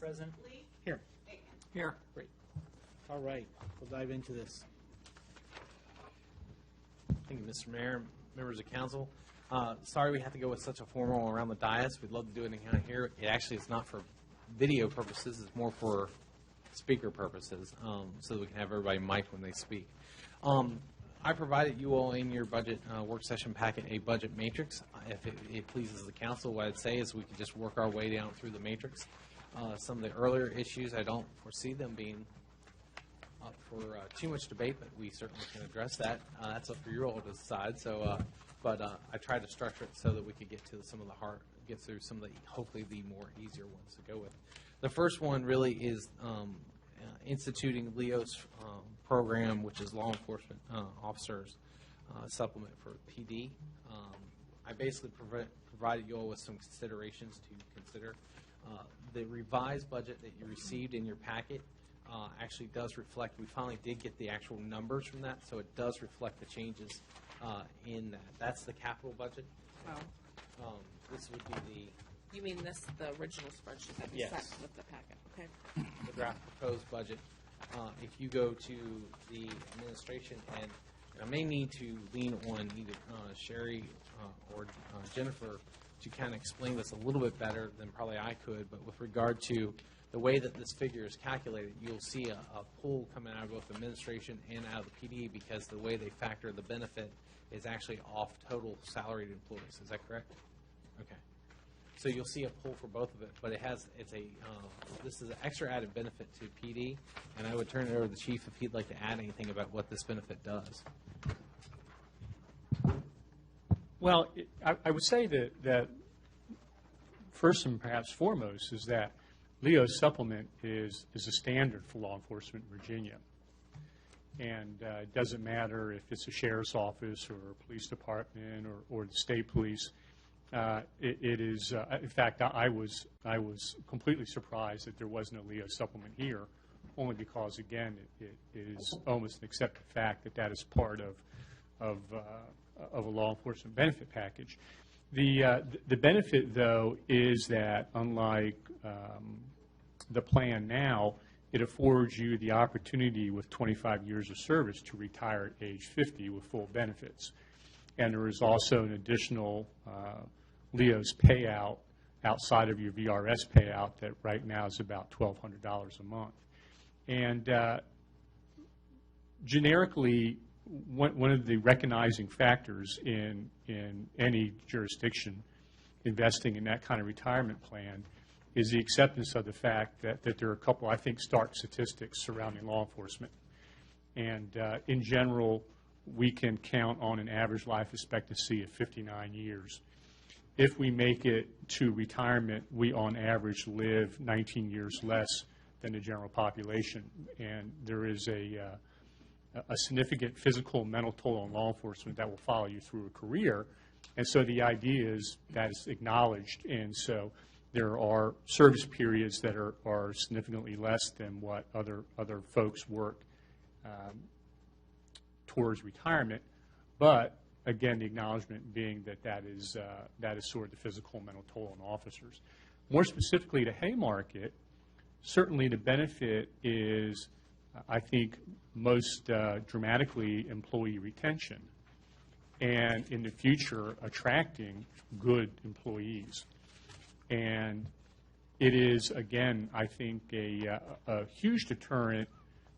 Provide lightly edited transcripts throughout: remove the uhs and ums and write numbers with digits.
Present. Lee. Here. Aiken. Here. Great. All right. We'll dive into this. Thank you, Mr. Mayor, members of council. Sorry we have to go with such a formal around the dais. We'd love to do it in here. It actually is not for video purposes. It's more for speaker purposes, so that we can have everybody mic when they speak. I provided you all in your budget work session packet a budget matrix. If it pleases the council, what I'd say is we could just work our way down through the matrix. Some of the earlier issues, I don't foresee them being up for too much debate, but we certainly can address that. That's up for you all to decide. So, but I tried to structure it so that we could get to some of the get through some of the hopefully the more easier ones to go with. The first one really is instituting LEO's program, which is law enforcement officers supplement for PD. I basically provided you all with some considerations to consider. The revised budget that you received in your packet actually does reflect, we finally did get the actual numbers from that, so it does reflect the changes in that. That's the capital budget. Oh. This would be You mean this, the original spreadsheet that we Yes. sent with the packet? Okay. the draft proposed budget. If you go to the administration, and I may need to lean on either Sherry or Jennifer to kind of explain this a little bit better than probably I could, but with regard to the way that this figure is calculated, you'll see a pool coming out of both administration and out of the PD because the way they factor the benefit is actually off total salaried employees. Is that correct? Okay. So you'll see a pool for both of it, but this is an extra added benefit to PD, and I would turn it over to the chief if he'd like to add anything about what this benefit does. Well, I would say that first and perhaps foremost is that LEO's supplement is a standard for law enforcement in Virginia. And it doesn't matter if it's a sheriff's office or a police department or the state police. It is, in fact, I was completely surprised that there wasn't a LEO supplement here, only because, again, it is almost an accepted fact that is part of a law enforcement benefit package. The benefit, though, is that unlike the plan now, it affords you the opportunity with 25 years of service to retire at age 50 with full benefits. And there is also an additional LEO's payout outside of your VRS payout that right now is about $1,200 a month. And generically, one of the recognizing factors in any jurisdiction investing in that kind of retirement plan is the acceptance of the fact that there are a couple, I think, stark statistics surrounding law enforcement. And in general, we can count on an average life expectancy of 59 years. If we make it to retirement, we on average live 19 years less than the general population. And there is a significant physical and mental toll on law enforcement that will follow you through a career. And so the idea is that is acknowledged. And so there are service periods that are significantly less than what other folks work towards retirement. But again, the acknowledgement being that is sort of the physical and mental toll on officers. More specifically to Haymarket, certainly the benefit is, I think, most dramatically employee retention, and in the future attracting good employees. And it is, again, I think, a huge deterrent,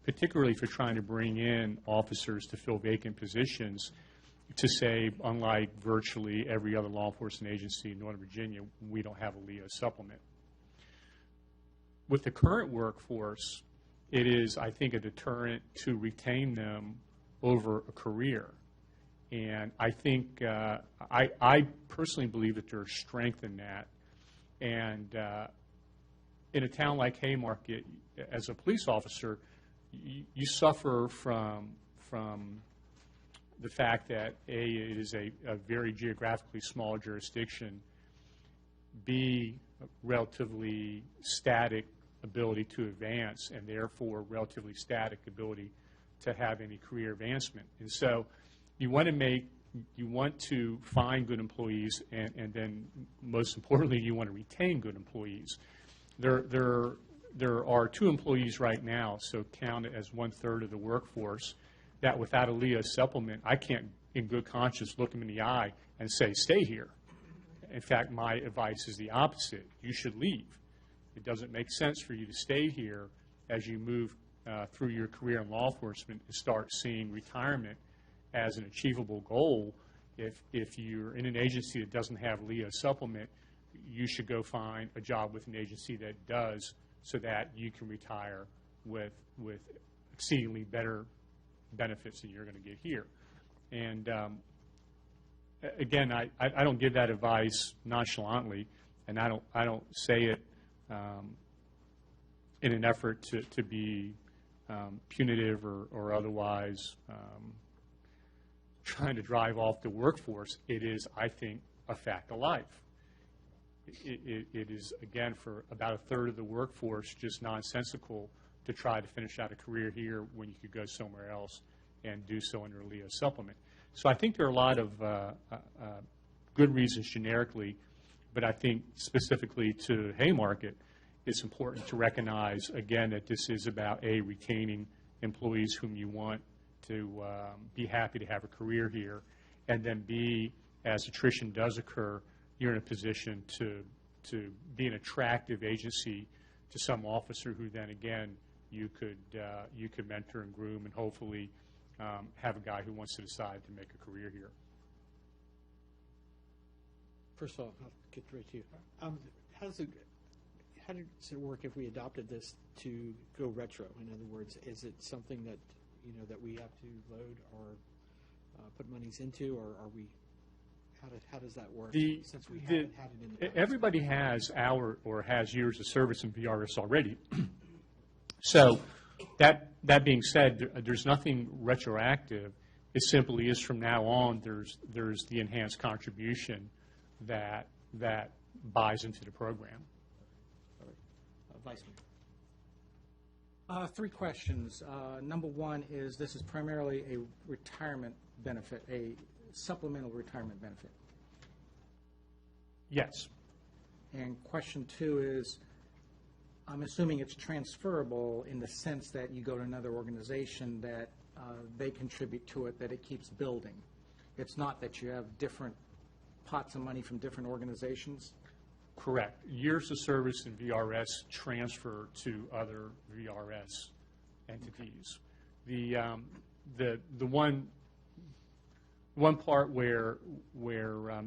particularly for trying to bring in officers to fill vacant positions, to say, unlike virtually every other law enforcement agency in Northern Virginia, we don't have a LEO supplement. With the current workforce, it is, I think, a deterrent to retain them over a career. And I think, I personally believe that there's strength in that. And in a town like Haymarket, as a police officer, you suffer from the fact that, A, it is a very geographically small jurisdiction, B, relatively static ability to advance, and therefore relatively static ability to have any career advancement. And so you want to find good employees, and then most importantly, you want to retain good employees. There there are 2 employees right now, so count it as 1/3 of the workforce, that without a LEO supplement, I can't, in good conscience, look them in the eye and say, stay here. In fact, my advice is the opposite. You should leave. It doesn't make sense for you to stay here as you move through your career in law enforcement and start seeing retirement as an achievable goal. If you're in an agency that doesn't have LEO supplement, you should go find a job with an agency that does, so that you can retire with exceedingly better benefits than you're going to get here. And again, I don't give that advice nonchalantly, and I don't say it in an effort to be punitive or otherwise trying to drive off the workforce. It is, I think, a fact of life. It is, again, for about 1/3 of the workforce, just nonsensical to try to finish out a career here when you could go somewhere else and do so under a LEO supplement. So I think there are a lot of good reasons generically, but I think specifically to Haymarket, it's important to recognize, again, that this is about, A, retaining employees whom you want to be happy to have a career here, and then, B, as attrition does occur, you're in a position to be an attractive agency to some officer who then, again, you could mentor and groom and hopefully have a guy who wants to decide to make a career here. First of all, I'll get right to you. How does it work if we adopted this to go retro? In other words, is it something that, that we have to load or put monies into, or are we? How does that work? Since we haven't had it in the past? Everybody has has years of service in VRS already. So that being said, there's nothing retroactive. It simply is from now on. There's the enhanced contribution that buys into the program. Vice Mayor. 3 questions. Number 1 is, this is primarily a retirement benefit, a supplemental retirement benefit. Yes. And question 2 is, I'm assuming it's transferable in the sense that you go to another organization that they contribute to it, that it keeps building. It's not that you have different pots of money from different organizations? Correct. Years of service in VRS transfer to other VRS entities. The one part where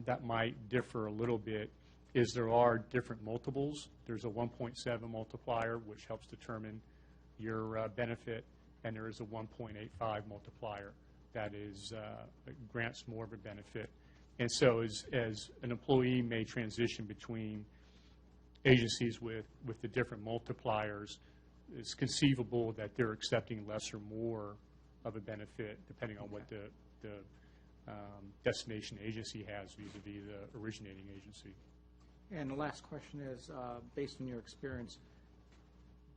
that might differ a little bit is there are different multiples. There's a 1.7 multiplier, which helps determine your benefit, and there is a 1.85 multiplier that grants more of a benefit. And so as an employee may transition between agencies with the different multipliers, it's conceivable that they're accepting less or more of a benefit depending on what the destination agency has vis-a-vis the originating agency. And the last question is, based on your experience,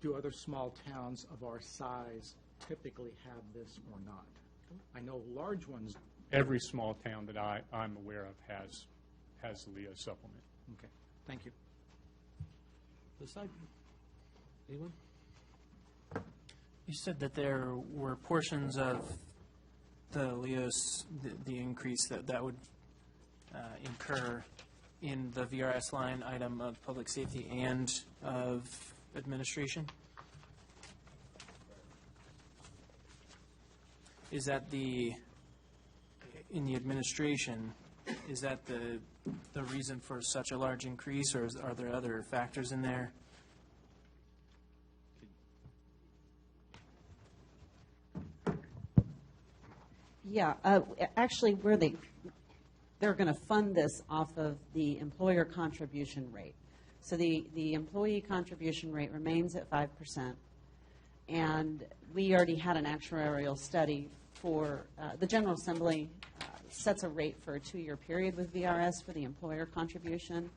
do other small towns of our size typically have this or not? I know large ones. Every small town that I'm aware of has the LEO supplement. Okay, thank you. This side? Anyone? You said that there were portions of the LEOS, the increase that would incur in the VRS line item of public safety and of administration? Is that in the administration, is that the reason for such a large increase, or are there other factors in there? Yeah, actually, they're going to fund this off of the employer contribution rate. So the employee contribution rate remains at 5%, and we already had an actuarial study for the General Assembly sets a rate for a 2-year period with VRS for the employer contribution.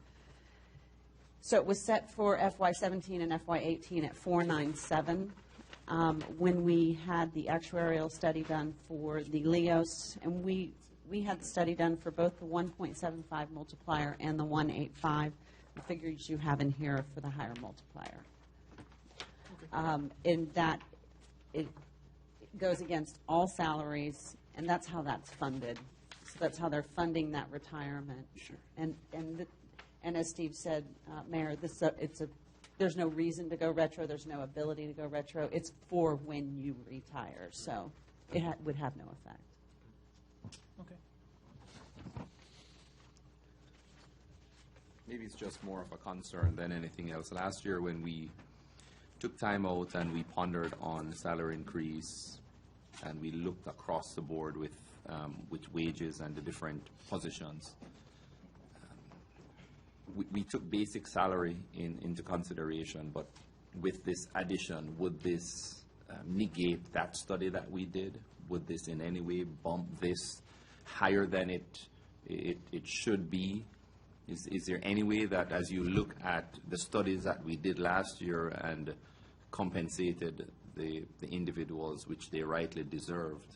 So it was set for FY17 and FY18 at 497. When we had the actuarial study done for the LEOS, and we had the study done for both the 1.75 multiplier and the 1.85, the figures you have in here for the higher multiplier. in that it goes against all salaries, and that's how that's funded. So that's how they're funding that retirement. Sure. And as Steve said, Mayor, there's no reason to go retro. There's no ability to go retro. It's for when you retire, so it would have no effect. Okay. Maybe it's just more of a concern than anything else. Last year, when we took time out and we pondered on salary increase, and we looked across the board with wages and the different positions, we took basic salary into consideration. But with this addition, would this negate that study that we did? Would this in any way bump this higher than it should be? Is there any way that, as you look at the studies that we did last year and compensated the individuals which they rightly deserved,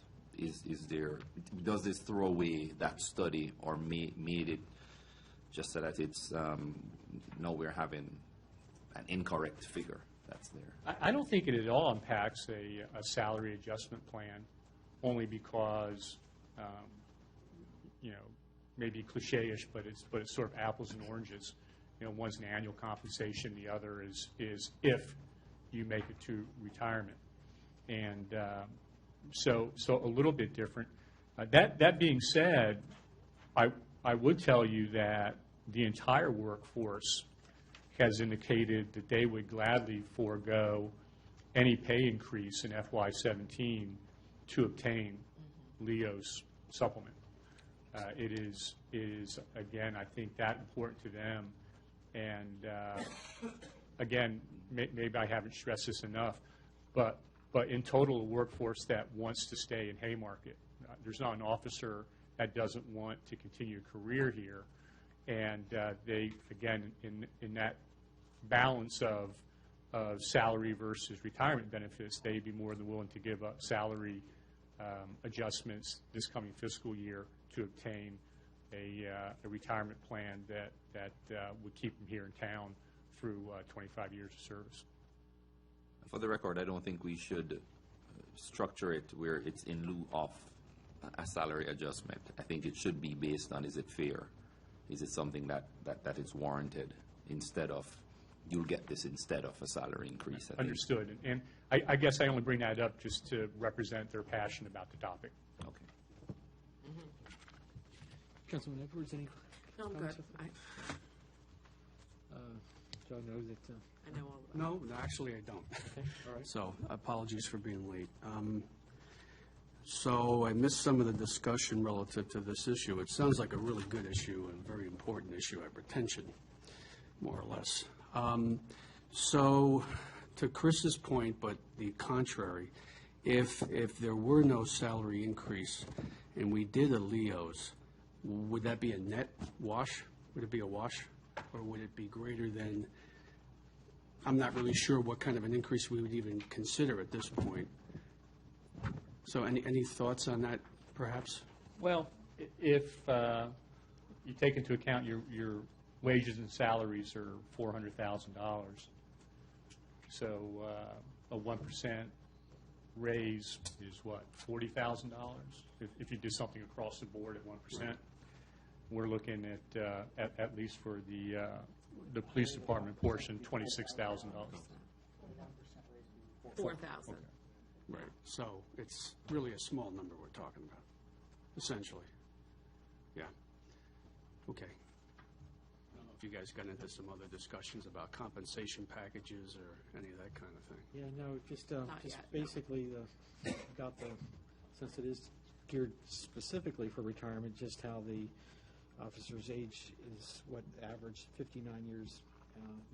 does this throw away that study or made it just so that it's no, we're having an incorrect figure that's there? I don't think it at all impacts a salary adjustment plan, only because, maybe cliche-ish, but it's sort of apples and oranges. One's an annual compensation, the other is if you make it to retirement. And so a little bit different. That being said, I would tell you that the entire workforce has indicated that they would gladly forego any pay increase in FY17 to obtain Leo's supplement. It is again, I think, that important to them. And again, maybe I haven't stressed this enough, but in total, a workforce that wants to stay in Haymarket, there's not an officer that doesn't want to continue a career here. And they, again, in that balance of salary versus retirement benefits, they'd be more than willing to give up salary adjustments this coming fiscal year to obtain a retirement plan that would keep them here in town through 25 years of service. For the record, I don't think we should structure it where it's in lieu of a salary adjustment. I think it should be based on, is it fair? Is it something that is warranted instead of, you'll get this instead of a salary increase? Understood. And I guess I only bring that up just to represent their passion about the topic. Okay. Councilman Edwards, any No, I'm good. comments? I Joe knows that. know all about No, actually I don't. All right. So apologies for being late. So I missed some of the discussion relative to this issue. It sounds like a really good issue and very important issue, hypertension, more or less. So to Chris's point, but the contrary, if there were no salary increase and we did a Leo's, would that be a net wash? Would it be a wash? Or would it be greater than, I'm not really sure what kind of an increase we would even consider at this point. So any thoughts on that, perhaps? Well, if you take into account your wages and salaries are $400,000, so a 1% raise is what, $40,000? If you do something across the board at 1%, we're looking at least for the police department portion, $26,000. 4,000. Right. So it's really a small number we're talking about, essentially. Yeah. Okay. I don't know if you guys got into some other discussions about compensation packages or any of that kind of thing. Yeah, no, just yet, no. basically about since it is geared specifically for retirement, just how the officer's age is average 59 years,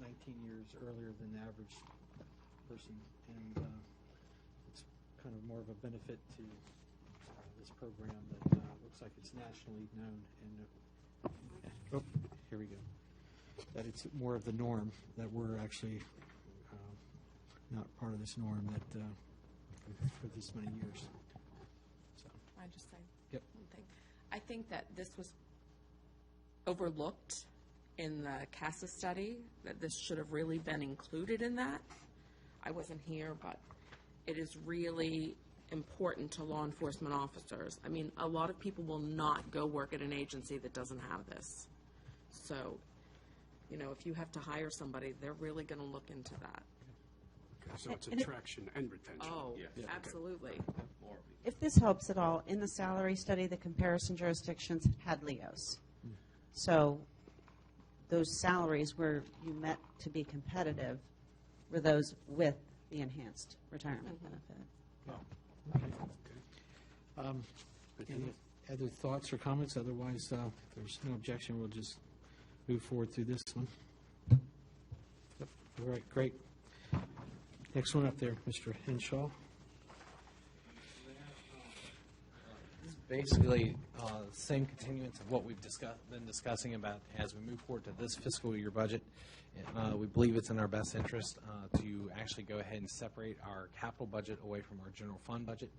19 years earlier than the average person, and it's kind of more of a benefit to this program that looks like it's nationally known. And here we go. That it's more of the norm, that we're actually not part of this norm that for this many years. So. I just say Yep. one thing. I think that this was overlooked in the CASA study, that this should have really been included in that. I wasn't here, but it is really important to law enforcement officers. I mean, a lot of people will not go work at an agency that doesn't have this. So, you know, if you have to hire somebody, they're really going to look into that. Okay, so it's attraction and retention. Oh, Yeah. absolutely. If this helps at all, in the salary study, the comparison jurisdictions had LEOs. So those salaries where you met to be competitive were those with the enhanced retirement benefit. Any other thoughts or comments? Otherwise, if there's no objection, we'll just move forward through this one. Yep. All right, great. Next one up there, Mr. Henshaw. This is basically the same continuance of what we've been discussing about as we move forward to this fiscal year budget. We believe it's in our best interest to actually go ahead and separate our capital budget away from our general fund budget.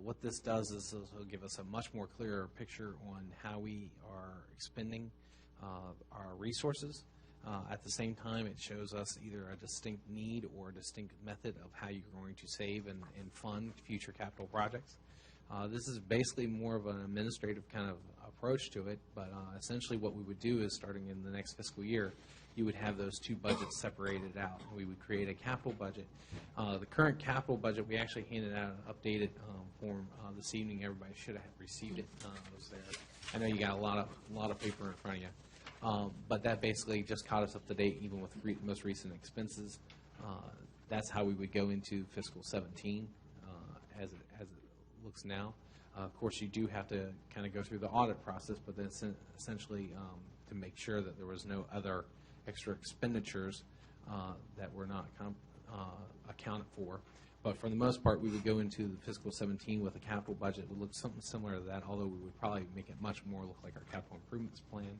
What this does is it'll give us a much more clearer picture on how we are expending our resources. At the same time, it shows us either a distinct need or a distinct method of how you're going to save and fund future capital projects. This is basically more of an administrative kind of approach to it, but essentially what we would do is starting in the next fiscal year, you would have those two budgets separated out. We would create a capital budget. The current capital budget, we actually handed out an updated form this evening. Everybody should have received it. It was there. I know you got a lot of paper in front of you. But that basically just caught us up to date, even with most recent expenses. That's how we would go into fiscal 17 as it looks now. Of course, you do have to kind of go through the audit process, but then essentially to make sure that there was no other extra expenditures that were not accounted for. But for the most part, we would go into the fiscal 17 with a capital budget. It would look something similar to that, although we would probably make it much more look like our capital improvements plan.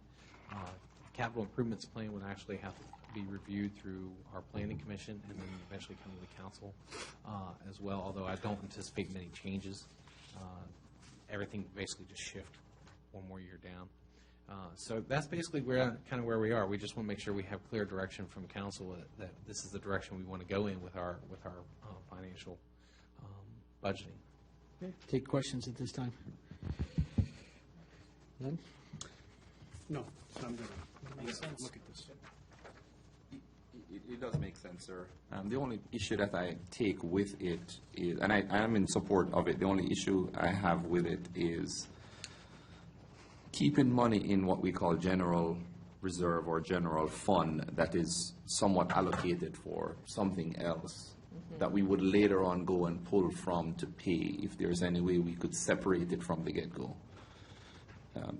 The capital improvements plan would actually have to be reviewed through our planning commission and then eventually come to the council as well, although I don't anticipate many changes. Everything basically just shift one more year down. So that's basically where we are. We just want to make sure we have clear direction from council that this is the direction we want to go in with our financial budgeting. Okay. Take questions at this time. None? No, so I'm going to look at this. It does make sense, sir. The only issue that I take with it is, and I am in support of it, the only issue I have with it is keeping money in what we call general reserve or general fund that is somewhat allocated for something else that we would later on go and pull from to pay if there's any way we could separate it from the get-go.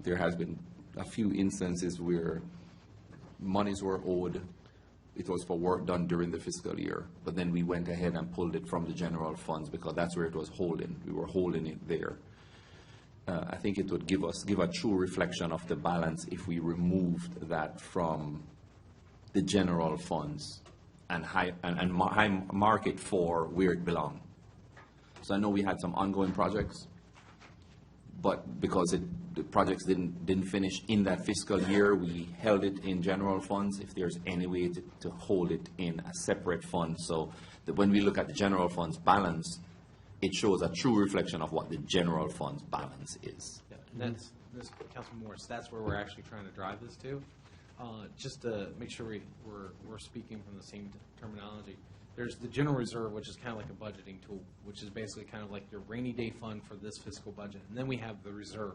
There has been a few instances where monies were owed. It was for work done during the fiscal year, but then we went ahead and pulled it from the general funds because that's where it was holding. We were holding it there. I think it would give a true reflection of the balance if we removed that from the general funds and mark it for where it belongs. So I know we had some ongoing projects, but because the projects didn't finish in that fiscal year, we held it in general funds. If there's any way to hold it in a separate fund, so that when we look at the general funds balance, it shows a true reflection of what the general funds balance is. Yeah, and that's Councilman Morris. That's where we're actually trying to drive this to. Just to make sure we're speaking from the same terminology. There's the general reserve, which is kind of like a budgeting tool, which is basically kind of like your rainy day fund for this fiscal budget. And then we have the reserve.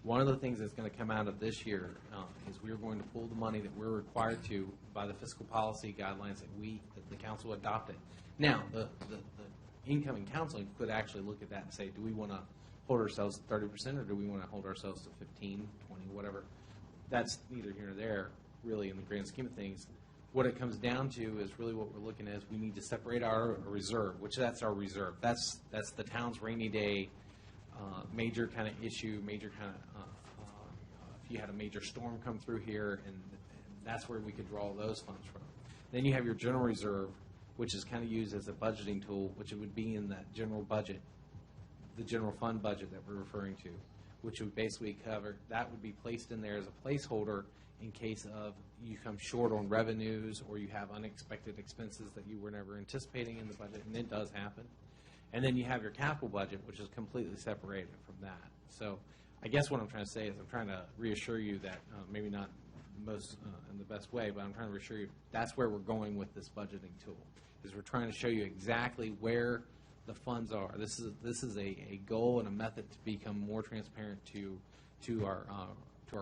One of the things that's going to come out of this year is we're going to pull the money that we're required to by the fiscal policy guidelines that the council adopted. Now, the incoming council could actually look at that and say, do we want to hold ourselves to 30% or do we want to hold ourselves to 15, 20, whatever? That's neither here nor there, really, in the grand scheme of things. What it comes down to is really what we're looking at is we need to separate our reserve, which that's our reserve. That's the town's rainy day major kind of issue, major kind of if you had a major storm come through here, and that's where we could draw those funds from. Then you have your general reserve, which is kind of used as a budgeting tool, which it would be in that general budget, the general fund budget that we're referring to, which would basically cover, that would be placed in there as a placeholder in case of you come short on revenues or you have unexpected expenses that you were never anticipating in the budget, and it does happen. And then you have your capital budget, which is completely separated from that. So I guess what I'm trying to say is I'm trying to reassure you that, maybe not most in the best way, but I'm trying to reassure you that's where we're going with this budgeting tool, is we're trying to show you exactly where the funds are. This is a goal and a method to become more transparent to our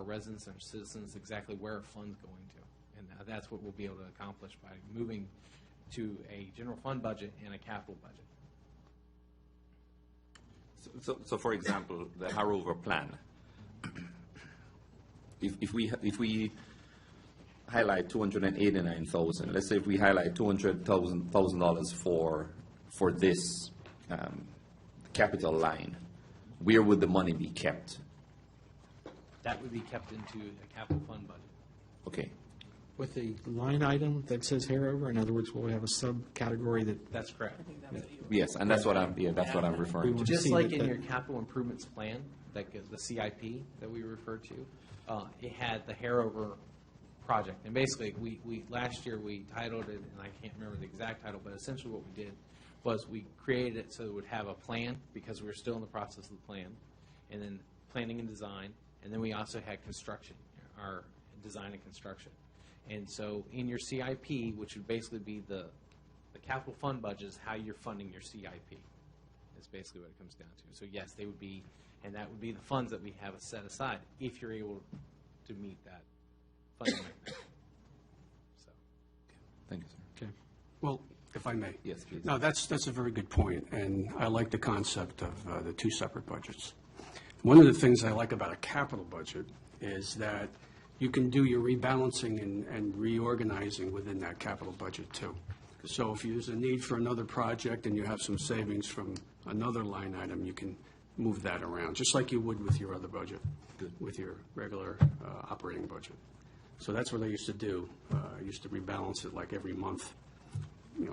residents and our citizens, exactly where our funds going to. And that's what we'll be able to accomplish by moving to a general fund budget and a capital budget. So for example, the Harrover plan, if we highlight 289,000, let's say if we highlight $200,000 for this capital line, where would the money be kept? That would be kept into a capital fund budget. Okay. With a line item that says Harover, in other words, we'll have a subcategory that, That's correct. Yes, and that's what I'm referring to. Just see like that in the- your capital improvements plan, like the CIP that we referred to, it had the Harover project. And basically, we last year we titled it, and I can't remember the exact title, but essentially what we did was we created it so it would have a plan, because we were still in the process of the plan, and then planning and design, and then we also had construction, our design and construction. And so in your CIP, which would basically be the capital fund budget, is how you're funding your CIP. Is basically what it comes down to. So yes, they would be, and that would be the funds that we have set aside if you're able to meet that funding mechanism. So. Thank you, sir. Okay. Well, if I may. Yes, please. No, that's a very good point, and I like the concept of the two separate budgets. One of the things I like about a capital budget is that you can do your rebalancing and reorganizing within that capital budget too. So if there's a need for another project and you have some savings from another line item, you can move that around, just like you would with your other budget, with your regular operating budget. So that's what I used to do. I used to rebalance it like every month,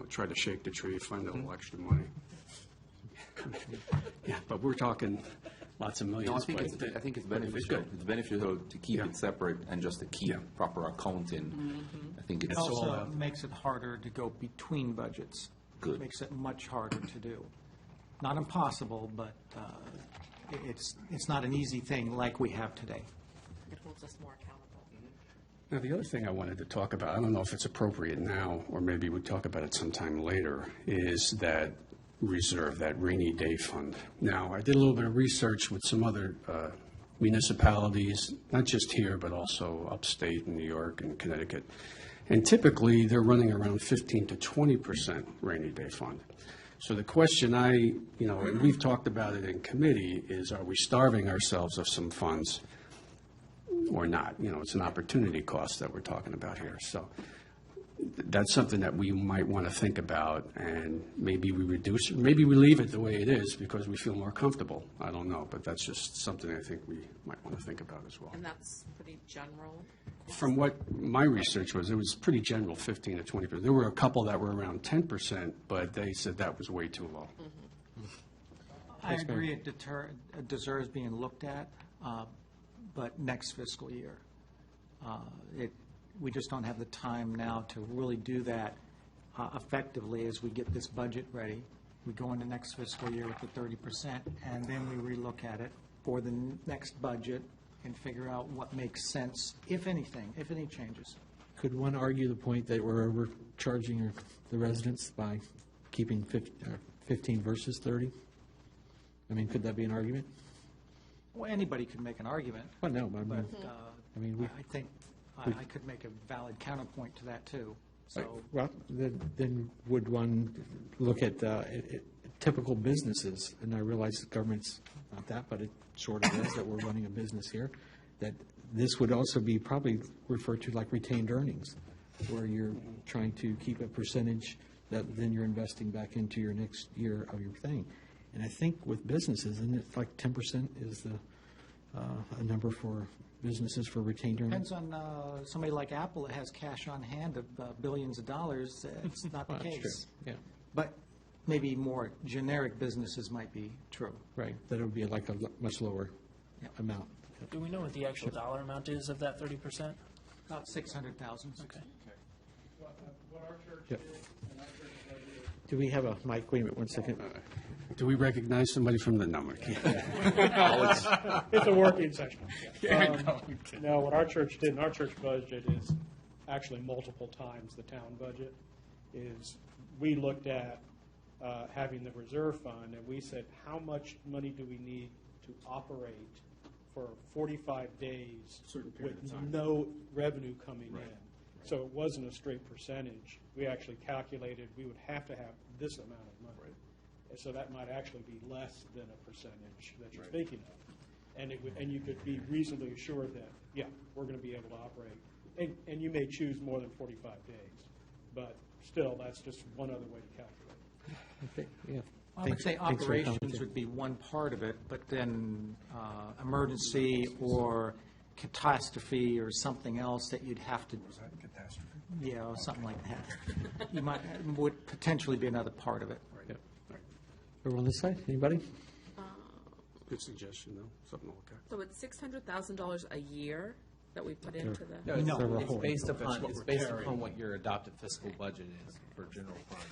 try to shake the tree, find a little extra money. Yeah, but we're talking lots of millions. No, I think it's beneficial. It's beneficial to keep it separate and just to keep proper accounting. I think It it's also makes it harder to go between budgets. Good. Makes it much harder to do. Not impossible, but it's not an easy thing like we have today. It holds us more accountable. Now, the other thing I wanted to talk about, I don't know if it's appropriate now, or maybe we'll talk about it sometime later, is that reserve, that rainy day fund. Now, I did a little bit of research with some other municipalities, not just here, but also upstate in New York and Connecticut. And typically, they're running around 15 to 20% rainy day fund. So the question and we've talked about it in committee, is are we starving ourselves of some funds or not? It's an opportunity cost that we're talking about here. So that's something that we might want to think about, and maybe we reduce it, maybe we leave it the way it is because we feel more comfortable. I don't know, but that's just something I think we might want to think about as well. And that's pretty general. From what my research was, it was pretty general, 15 to 20%. There were a couple that were around 10%, but they said that was way too low. I agree it deserves being looked at, but next fiscal year. We just don't have the time now to really do that effectively as we get this budget ready. We go into next fiscal year with the 30%, and then we relook at it for the next budget and figure out what makes sense, if anything, if any changes. could one argue the point that we're overcharging the residents by keeping 15 versus 30? I mean, could that be an argument? Well, anybody could make an argument, Well, no, but I mean, we, I think I could make a valid counterpoint to that, too. So, well, then would one look at typical businesses, and I realize the government's not that, but it sort of is, that we're running a business here, that this would also be probably referred to like retained earnings, where you're trying to keep a percentage that then you're investing back into your next year of your thing. And I think with businesses, isn't it like 10% is a number for businesses for retained earnings? depends on somebody like Apple that has cash on hand of billions of dollars. It's not the Well, that's case. true. Yeah, But maybe more generic businesses might be true. right. That it would be like a much lower Yeah. amount. Do we know what the actual dollar amount is of that 30%? About 600,000. Okay. Do we have a mic? Wait a minute, one second. Do we recognize somebody from the number? It's a working session. No, what our church did, and our church budget is actually multiple times the town budget, is we looked at having the reserve fund, and we said, how much money do we need to operate for 45 days with no revenue coming in? So it wasn't a straight percentage. We actually calculated we would have to have this amount of money. And so that might actually be less than a percentage that you're thinking of. And it would, and you could be reasonably assured that, yeah, we're going to be able to operate. And you may choose more than 45 days. But still, that's just one other way to calculate. Okay, yeah. I would say Thanks for your operations comment. would be one part of it, but then emergency or catastrophe or something else that you'd have to. Was that catastrophe? Yeah, or something like that. You might, would potentially be another part of it. Over on this side, anybody? Good suggestion, though, something to look at. So it's $600,000 a year that we put into the. No, No. it's based upon what your adopted fiscal budget is for general fund.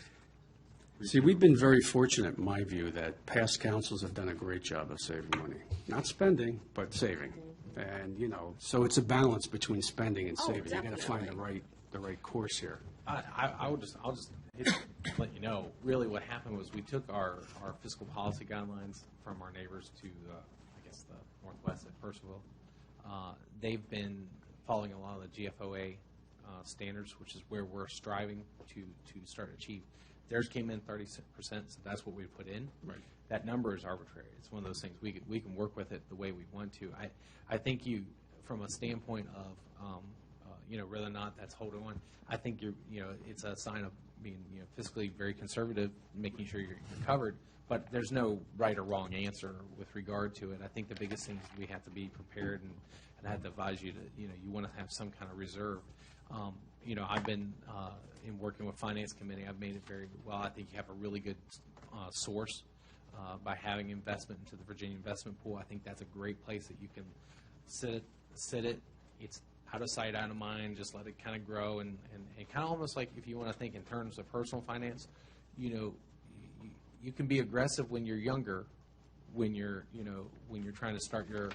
See, we've been very fortunate, in my view, that past councils have done a great job of saving money. Not spending, but saving. And, you know, so it's a balance between spending and Oh, saving. You got to find definitely. the right course here. I'll just let you know, really what happened was we took our fiscal policy guidelines from our neighbors to, I guess, the northwest at Percival. They've been following a lot of the GFOA standards, which is where we're striving to start to achieve. Theirs came in 30%, so that's what we put in. Right. That number is arbitrary. It's one of those things, we can work with it the way we want to. I think you, from a standpoint of, whether or not that's holding on, I think it's a sign of being, fiscally very conservative, making sure you're covered, but there's no right or wrong answer with regard to it. I think the biggest thing is we have to be prepared, and I have to advise you to, you want to have some kind of reserve. I've been, in working with Finance Committee, I've made it very well. I think you have a really good source by having investment into the Virginia Investment Pool. I think that's a great place that you can sit it. It's out of sight, out of mind. Just let it kind of grow, and kind of almost like if you want to think in terms of personal finance, you can be aggressive when you're younger, when you're trying to start your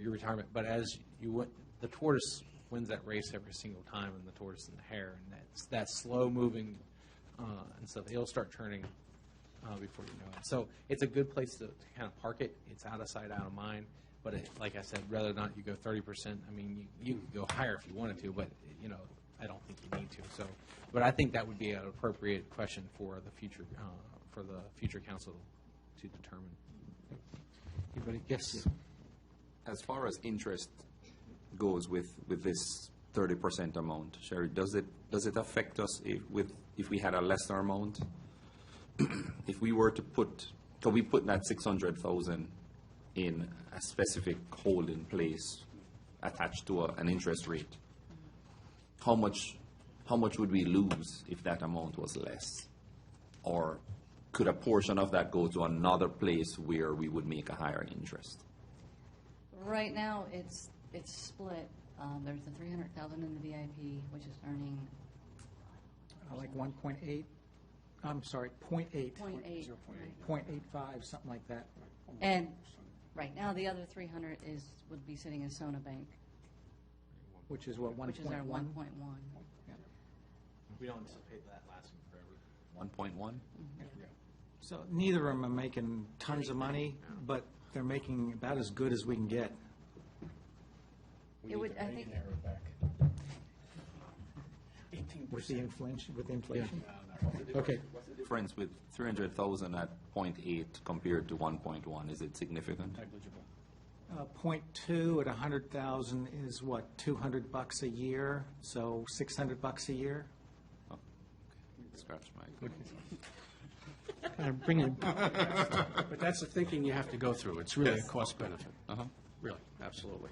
retirement. But as the tortoise wins that race every single time, and the tortoise and the hare, and that's slow moving, and so it'll start turning before you know it. So it's a good place to kind of park it. It's out of sight, out of mind. But like I said, whether or not you go 30%, I mean, you could go higher if you wanted to, but I don't think you need to. So, but I think that would be an appropriate question for the future council to determine. Anybody? Yes. As far as interest goes with this 30% amount, Sherry, does it affect us if we had a lesser amount? If we were to can we put that 600,000 in a specific holding place attached to an interest rate? How much would we lose if that amount was less? Or could a portion of that go to another place where we would make a higher interest? Right now, it's split. There's the 300,000 in the VIP, which is earning Like 1.8, I'm sorry, 0.8. 0.8. 0.85, something like that. And right now, the other 300 would be sitting in Sona Bank, Which is what, 1.1? which is our 1.1. We don't anticipate that lasting forever. 1.1? So neither of them are making tons of money, but they're making about as good as we can get. It would, I think, With the inflation. Okay. What's the difference with 300,000 at 0.8 compared to 1.1? Is it significant? 0.2 at 100,000 is what, $200 a year, so $600 a year? Scratch my. Kind of bring it, But that's the thinking you have to go through. It's really a cost benefit. Uh-huh. Really, absolutely.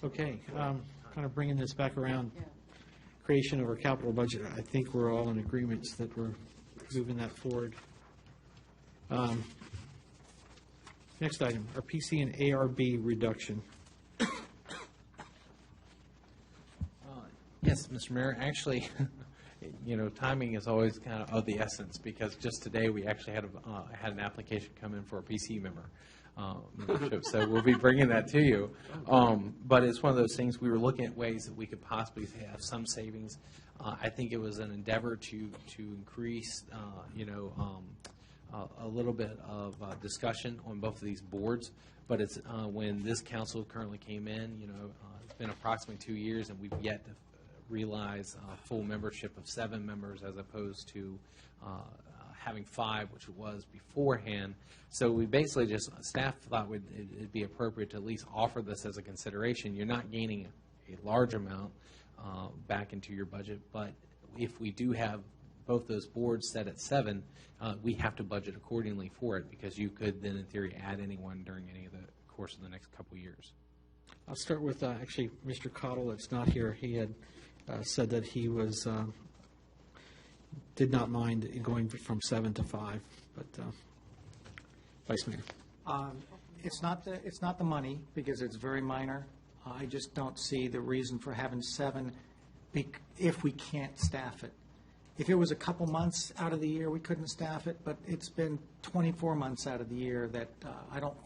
okay, kind of bringing this back around. yeah. Creation of our capital budget, I think we're all in agreement that we're moving that forward. Next item, our PC and ARB reduction. Yes, Mr. Mayor, actually, timing is always kind of the essence, because just today, we actually had an application come in for a PC membership, so we'll be bringing that to you. But it's one of those things, we were looking at ways that we could possibly have some savings. I think it was an endeavor to increase, a little bit of discussion on both of these boards, but it's when this council currently came in, it's been approximately 2 years, and we've yet to realize full membership of 7 members as opposed to having 5, which it was beforehand. So we basically staff thought it'd be appropriate to at least offer this as a consideration. You're not gaining a large amount back into your budget, but if we do have both those boards set at 7, we have to budget accordingly for it, because you could then, in theory, add anyone during any of the course of the next couple of years. I'll start with actually Mr. Cottle that's not here. He had said that he was did not mind going from 7 to 5, but Vice Mayor. It's not the money, because it's very minor. I just don't see the reason for having 7 if we can't staff it. If it was a couple months out of the year, we couldn't staff it, but it's been 24 months out of the year that I don't,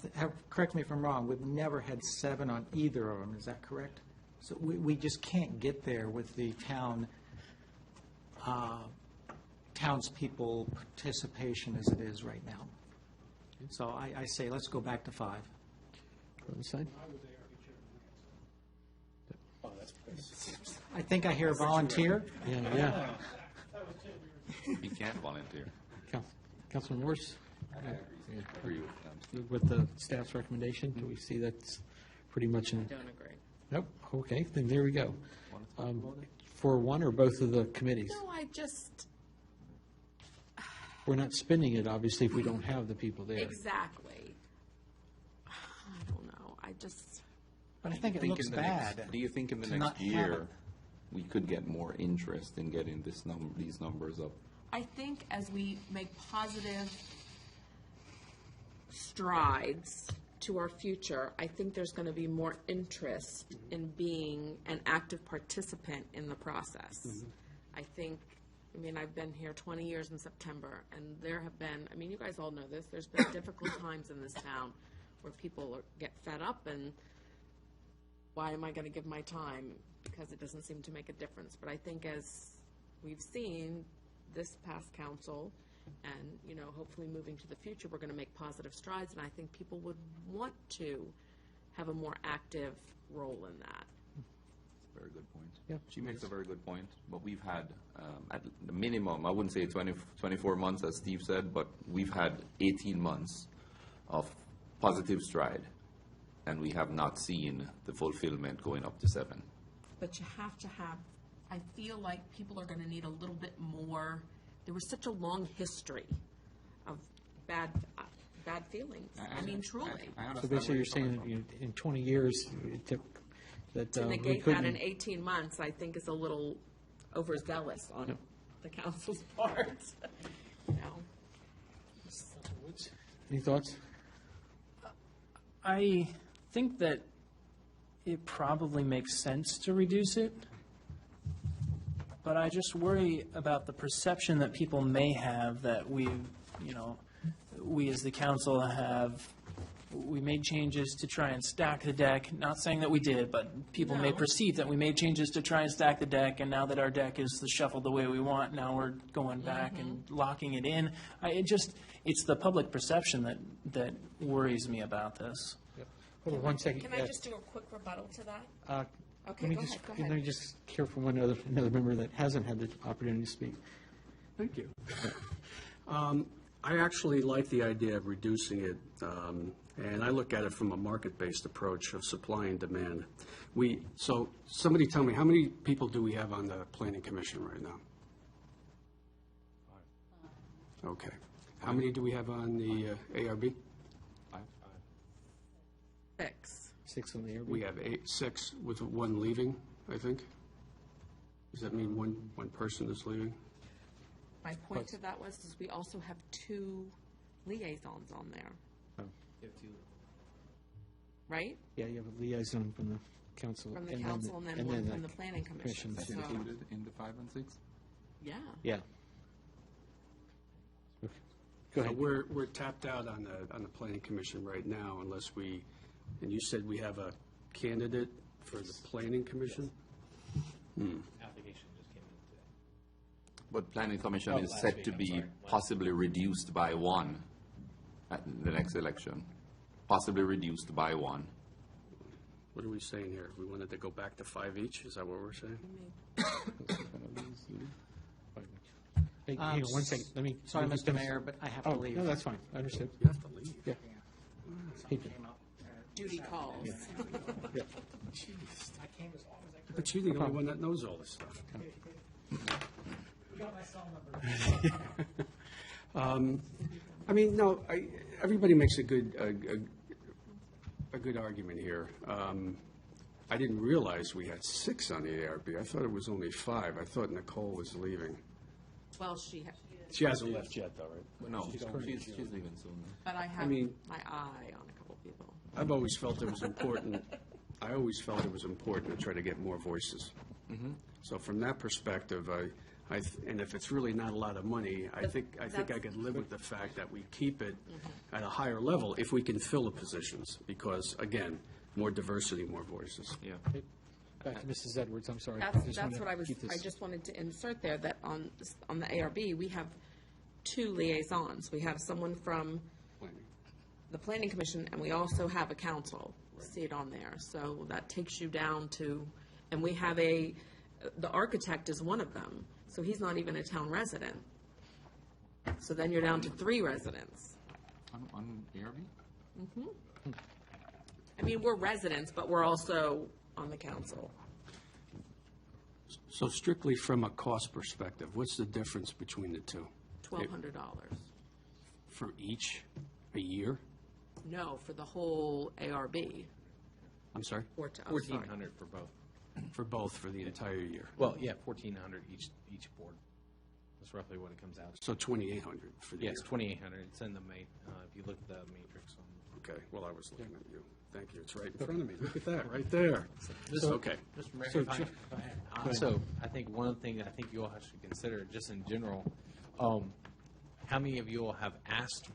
correct me if I'm wrong, we've never had 7 on either of them, is that correct? So we just can't get there with the townspeople participation as it is right now. So I say let's go back to 5. On the side? I think I hear a volunteer. Yeah. You can't volunteer. Councilman Morse? Agree With the staff's recommendation, do we see that's pretty much in? Don't agree. Nope. Okay, then there we go. For one or both of the committees? No, I just, We're not spending it, obviously, if we don't have the people there. exactly. I don't know, But I think it looks bad. Do you think in the to not next have year it. we could get more interest in getting these numbers up? I think as we make positive strides to our future, I think there's going to be more interest in being an active participant in the process. I think, I've been here 20 years in September, and there have been, you guys all know this, there's been difficult times in this town where people get fed up and why am I going to give my time? Because it doesn't seem to make a difference. But I think as we've seen this past council and, hopefully moving to the future, we're going to make positive strides. And I think people would want to have a more active role in that. Very good point. Yeah. She makes a very good point. But we've had, at the minimum, I wouldn't say 24 months, as Steve said, but we've had 18 months of positive stride. And we have not seen the fulfillment going up to 7. But you have to have, I feel like people are going to need a little bit more. There was such a long history of bad feelings. Truly. So basically, you're saying that in 20 years, it took that To we negate that couldn't. in 18 months, I think is a little overzealous on the council's part. Any thoughts? I think that it probably makes sense to reduce it, but I just worry about the perception that people may have that we as the council we made changes to try and stack the deck, not saying that we did, but people may perceive that we made changes to try and stack the deck, and now that our deck is shuffled the way we want, now we're going back and locking it in. It's the public perception that worries me about this. Hold on 1 second. Can I just do a quick rebuttal to that? Okay, go ahead. Let me just hear from another member that hasn't had the opportunity to speak. Thank you. I actually like the idea of reducing it, and I look at it from a market-based approach of supply and demand. So somebody tell me, how many people do we have on the Planning Commission right now? 5. Okay. How many do we have on the ARB? 5. 6. 6 on the ARB. We have 6 with 1 leaving, I think. Does that mean one person is leaving? My point to that was we also have 2 liaisons on there. Oh. Right? Yeah, you have a liaison from the council. From the and council and then one the from the planning commission. commission, So, too. Included in the 5 and 6? yeah. Yeah. Go ahead. We're tapped out on the planning commission right now unless we, and you said we have a candidate for the planning commission? Application just came in today. But planning commission Oh, is last set week, to I'm be sorry. possibly reduced by 1 at the next election. Possibly reduced by 1. What are we saying here? We wanted to go back to 5 each? Is that what we're saying? Hey, hang on one second. Let me. Sorry, let me Mr. finish. Mayor, but I have Oh, to leave. no, that's fine. I understood. You have to leave. Yeah. Hey, Came up. Duty calls. yeah. I came as long as I could. But you're the only one that knows all this stuff. Got my cell number. I mean, no, everybody makes a good argument here. I didn't realize we had 6 on the ARB. I thought it was only 5. I thought Nicole was leaving. Well, she, She hasn't left yet, though, right? No, she's leaving soon. but I have mean- my eye on a couple people. I've always felt it was important. I always felt it was important to try to get more voices. So from that perspective, and if it's really not a lot of money, I think I could live with the fact that we keep it at a higher level if we can fill the positions. Because again, more diversity, more voices. Yeah. Back to Mrs. Edwards, I'm sorry. That's wanted what to I was, keep this- I just wanted to insert there, that on the ARB, we have 2 liaisons. We have someone from the planning commission, and we also have a council seat on there. So that takes you down to, and we have the architect is one of them, so he's not even a town resident. So then you're down to 3 residents. On ARB? I mean, we're residents, but we're also on the council. So strictly from a cost perspective, what's the difference between the two? $1,200. For each, a year? No, for the whole ARB. I'm sorry? 1,400 for both. For both, for the entire year? Well, yeah, 1,400 each board. That's roughly what it comes out to. So 2,800 for the year? Yes, 2,800. It's in the if you look at the matrix on. Okay, well, I was looking at you. Thank you. It's right in front of me. Look at that, right there. Okay. Mr. Mayor, So, if I- Jeff- if I had- also, I think one thing that I think you all have to consider, just in general, how many of you all have asked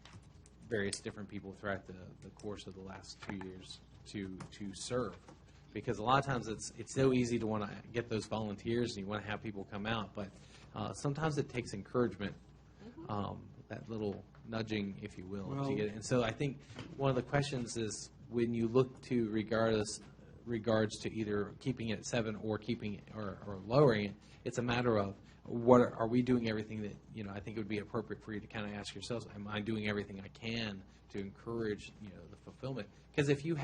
various different people throughout the course of the last 2 years to serve? Because a lot of times it's so easy to want to get those volunteers and you want to have people come out, but sometimes it takes encouragement, that little nudging, if you will, to get it. And so I think one of the questions is when you look to regards to either keeping it at 7 or keeping it or lowering it, it's a matter of what are we doing everything that I think it would be appropriate for you to kind of ask yourselves, am I doing everything I can to encourage the fulfillment? Because if you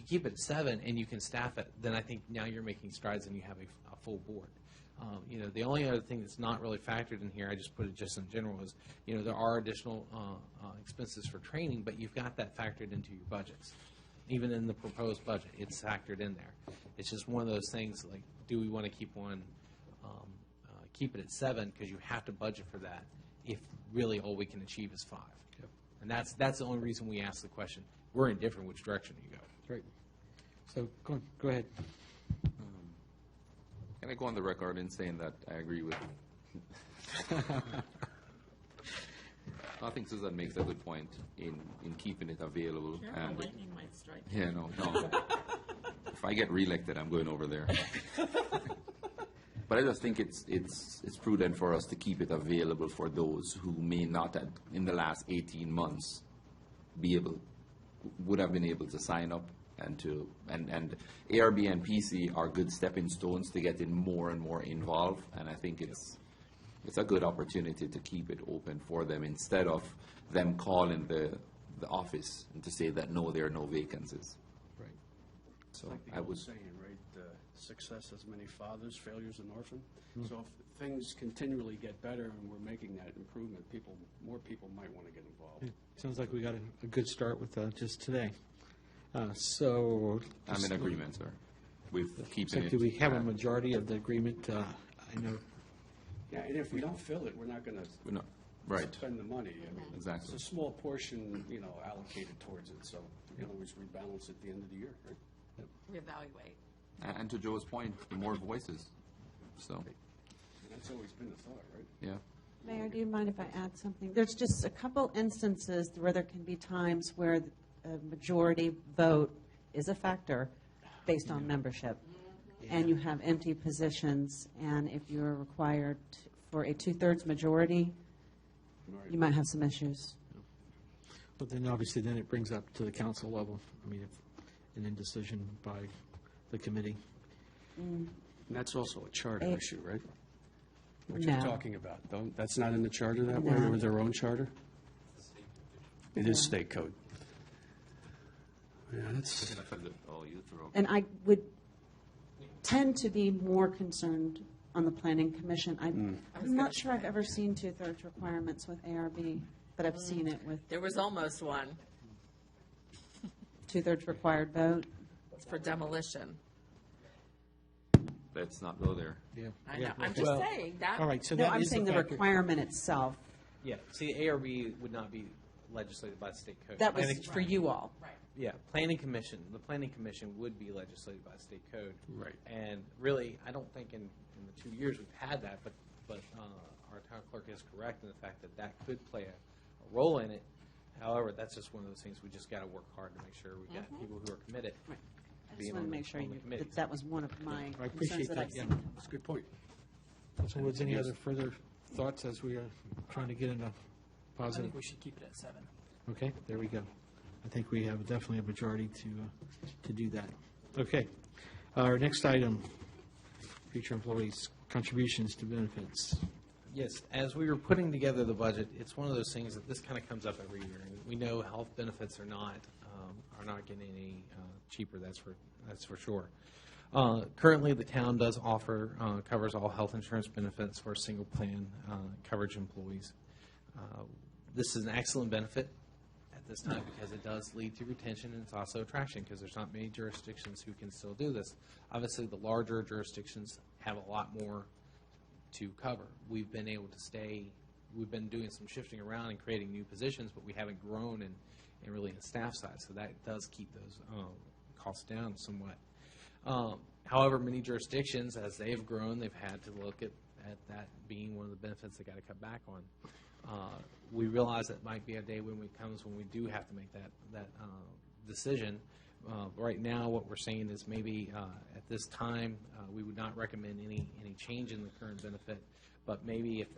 keep it at 7 and you can staff it, then I think now you're making strides and you have a full board. The only other thing that's not really factored in here, I just put it just in general, is there are additional expenses for training, but you've got that factored into your budgets. Even in the proposed budget, it's factored in there. It's just one of those things like, do we want to keep it at 7 because you have to budget for that if really all we can achieve is 5. Yep. And that's the only reason we ask the question. We're indifferent which direction you go. Great. So, go ahead. Can I go on the record in saying that I agree with? I think Susan makes a good point in keeping it available. And Lightning might strike. yeah, no. If I get reelected, I'm going over there. But I just think it's prudent for us to keep it available for those who may not, in the last 18 months, would have been able to sign up and ARB and PC are good stepping stones to getting more and more involved. And I think it's a good opportunity to keep it open for them instead of them calling the office and to say that no, there are no vacancies. Right. So Like the I old would. saying, right? Success has many fathers, failures an orphan. So if things continually get better and we're making that improvement, more people might want to get involved. Sounds like we got a good start with just today. So. I'm in agreement, sir, with keeping So it. do we have a majority of the agreement? I know. Yeah, and if we don't fill it, we're not going to No, right. spend the money. I mean, Exactly. It's a small portion, allocated towards it, so we can always rebalance at the end of the year, right? reevaluate. And to Joe's point, the more voices. So, That's always been the thought, right? yeah. Mayor, do you mind if I add something? There's just a couple instances where there can be times where a majority vote is a factor based on membership. And you have empty positions, and if you're required for a two-thirds majority, you might have some issues. But then obviously then it brings up to the council level. I mean, if an indecision by the committee. And that's also a charter Eh, issue, right? What you're no. talking about, don't, that's not in the charter that way, No. or their own charter? It is state code. Yeah, that's, And I would tend to be more concerned on the planning commission. I'm not sure I've ever seen two-thirds requirements with ARB, but I've seen it with There was almost one two-thirds required vote. for demolition. Let's not go there. Yeah. I know, I'm just saying that. All right, so No, that I'm is saying the factor. requirement itself. Yeah, see, ARB would not be legislated by the state code. That was Planning- for you all. Yeah, the planning commission would be legislated by state code. Right. And really, I don't think in the 2 years we've had that, but our town clerk is correct in the fact that that could play a role in it. However, that's just one of those things, we just got to work hard to make sure we got people who are committed. Right. I being just want on to the- make sure on the committees. that was one of my I concerns appreciate that that, I've yeah. seen. that's a good point. So Woods, any other further thoughts as we are trying to get in a I positive? think we should keep it at 7. Okay, there we go. I think we have definitely a majority to do that. Okay. Our next item, future employees' contributions to benefits. Yes, as we were putting together the budget, it's one of those things that this kind of comes up every year. And we know health benefits are not getting any cheaper. That's for sure. Currently, the town does offer covers all health insurance benefits for single plan coverage employees. This is an excellent benefit at this time because it does lead to retention and it's also attraction because there's not many jurisdictions who can still do this. Obviously, the larger jurisdictions have a lot more to cover. We've been able to we've been doing some shifting around and creating new positions, but we haven't grown in really in the staff side, so that does keep those costs down somewhat. However, many jurisdictions, as they've grown, they've had to look at that being one of the benefits they got to cut back on. We realize that might be a day when we do have to make that decision. Right now, what we're saying is maybe at this time we would not recommend any change in the current benefit, but maybe if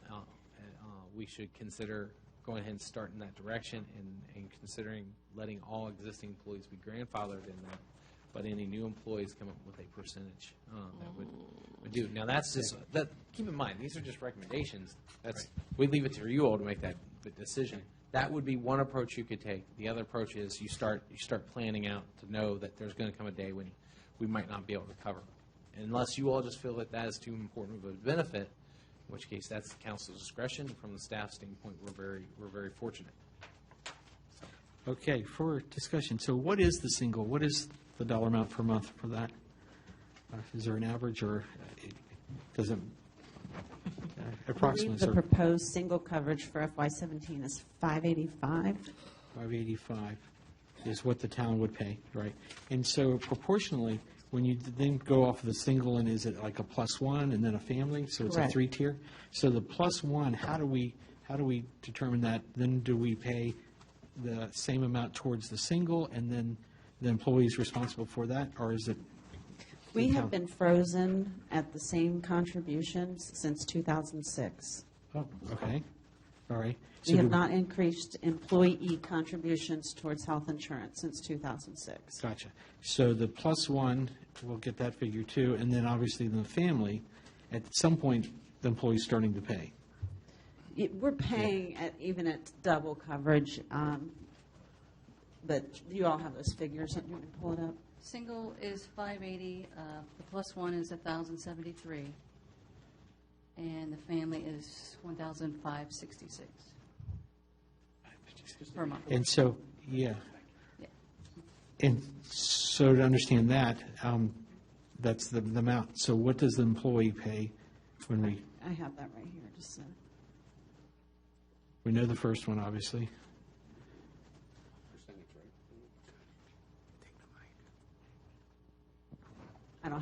we should consider going ahead and starting that direction and considering letting all existing employees be grandfathered in that, but any new employees come up with a percentage that would do. Now that's just that. Keep in mind, these are just recommendations. We leave it to you all to make that decision. That would be one approach you could take. The other approach is you start planning out to know that there's going to come a day when we might not be able to cover. Unless you all just feel that that is too important of a benefit, in which case that's the council's discretion. From the staff standpoint, we're very fortunate. Okay, for discussion, so what is the single, what is the dollar amount per month for that? Is there an average or does it approximate? The proposed single coverage for FY17 is $585. 585 is what the town would pay, right? And so proportionally, when you then go off of the single, and is it like a plus one and then a family? So it's a Correct. three-tier? So the plus one, how do we determine that? Then do we pay the same amount towards the single and then the employee is responsible for that? Or is it? We the have town? been frozen at the same contributions since 2006. Oh, okay, all right. We So have do- not increased employee contributions towards health insurance since 2006. Gotcha. So the plus one, we'll get that figure too, and then obviously the family, at some point, the employee's starting to pay. We're paying even at double coverage, but you all have those figures. You want to pull it up? Single is 580, the plus one is 1,073, and the family is 1,566 per month. And so, yeah. Yeah. And so to understand that, that's the amount. So what does the employee pay when I have that right here, just so. we know the first one, obviously?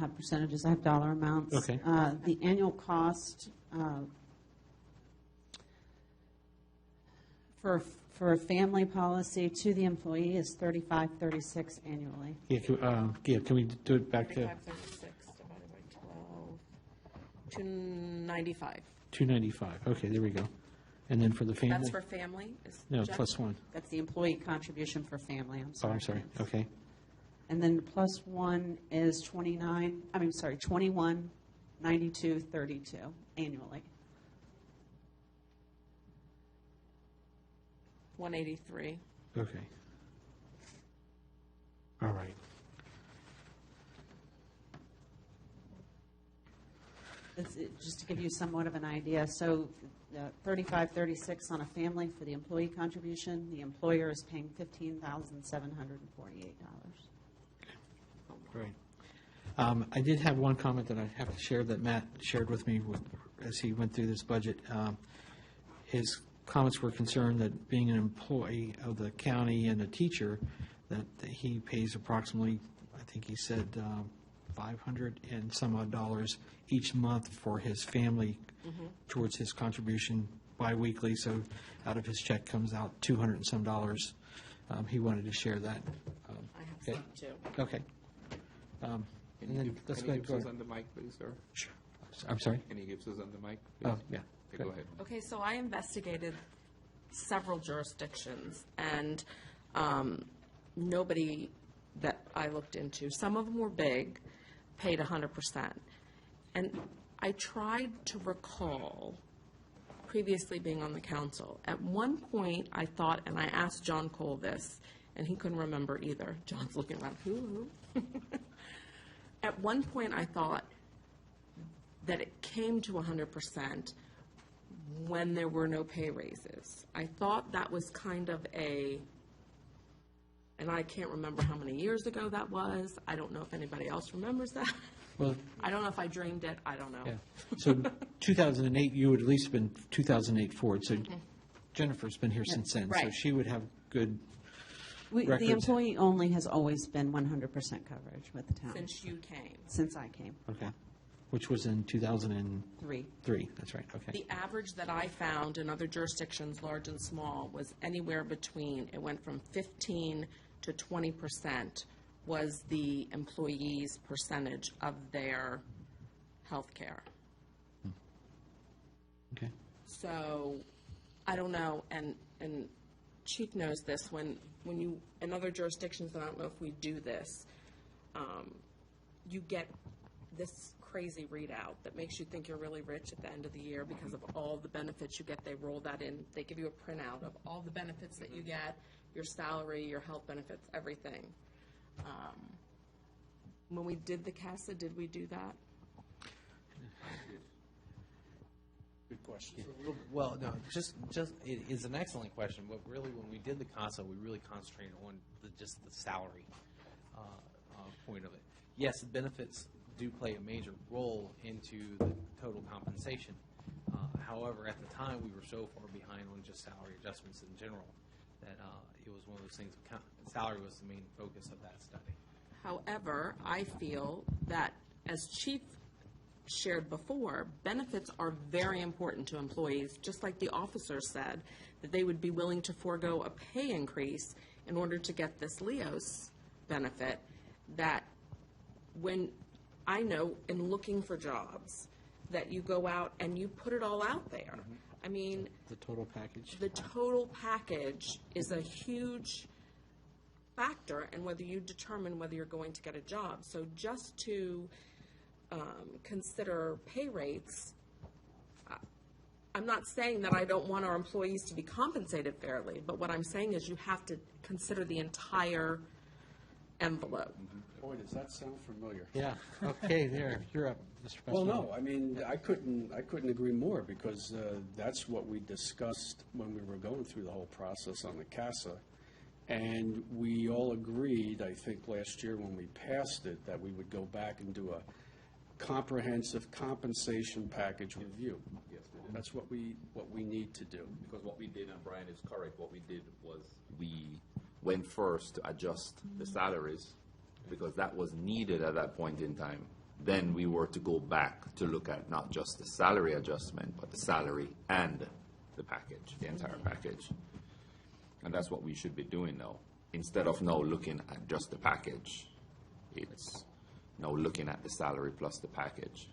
have percentages, I have dollar amounts. Okay. The annual cost for a family policy to the employee is $35.36 annually. Yeah, can we do it back to 3536 divided by 12, 295. $295? Okay, there we go. And then for the family? That's for family? No, Jeff? plus one. That's the employee contribution for family, I'm Oh, sorry. I'm sorry. Okay. And then the plus one is 2192.32 annually. 183. Okay. All right. Just to give you somewhat of an idea, so $35.36 on a family for the employee contribution, the employer is paying $15,748. Great. I did have one comment that I have to share that Matt shared with me as he went through this budget. His comments were concerned that being an employee of the county and a teacher, that he pays approximately, I think he said, $500 and some odd dollars each month for his family towards his contribution biweekly. So out of his check comes out $200 and some dollars. He wanted to share that. I have Okay. some too. Okay. And then let's go. Can you give us on the mic, please, sir? Sure. I'm sorry. Can you give us on the mic, Oh, please? yeah. Okay, go ahead. Okay, so I investigated several jurisdictions, and nobody that I looked into, some of them were big, paid 100%. And I tried to recall, previously being on the council, at one point I thought, and I asked John Cole this, and he couldn't remember either. John's looking around, who? At one point I thought that it came to 100% when there were no pay raises. I thought that was kind of and I can't remember how many years ago that was. I don't know if anybody else remembers that. Well, I don't know if I dreamed it. I don't know. yeah. So 2008, you would at least been 2008 forward. So Jennifer's been here since then. So right. she would have good The records. employee only has always been 100% coverage with the town Since you came. since I came. Okay. Which was in 2003. Three. That's right. Okay. The average that I found in other jurisdictions, large and small, was anywhere between, it went from 15 to 20% was the employee's percentage of their health care. Okay. So, I don't know, and Chief knows this, when you, in other jurisdictions, and I don't know if we do this, you get this crazy readout that makes you think you're really rich at the end of the year because of all the benefits you get. They roll that in. They give you a printout of all the benefits that you get, your salary, your health benefits, everything. When we did the CASA, did we do that? Good question. Well, no, just it is an excellent question. But really, when we did the CASA, we really concentrated on just the salary point of it. Yes, the benefits do play a major role into the total compensation. However, at the time, we were so far behind on just salary adjustments in general that it was one of those things. Salary was the main focus of that study. However, I feel that, as Chief shared before, benefits are very important to employees, just like the officer said, that they would be willing to forego a pay increase in order to get this LEOS benefit, that when I know in looking for jobs that you go out and you put it all out there. I mean, The total package. the total package is a huge factor in whether you determine whether you're going to get a job. So just to consider pay rates, I'm not saying that I don't want our employees to be compensated fairly, but what I'm saying is you have to consider the entire envelope. Boy, does that sound familiar. Yeah. Okay, there. You're up, Mr. Well, President. no, I mean, I couldn't agree more, because that's what we discussed when we were going through the whole process on the CASA. And we all agreed, I think last year when we passed it, that we would go back and do a comprehensive compensation package review. That's what we need to do. Because what we did, and Brian is correct, what we did was we went first to adjust the salaries because that was needed at that point in time. then we were to go back to look at not just the salary adjustment, but the salary and the package, the entire package. And that's what we should be doing now. Instead of now looking at just the package, it's now looking at the salary plus the package.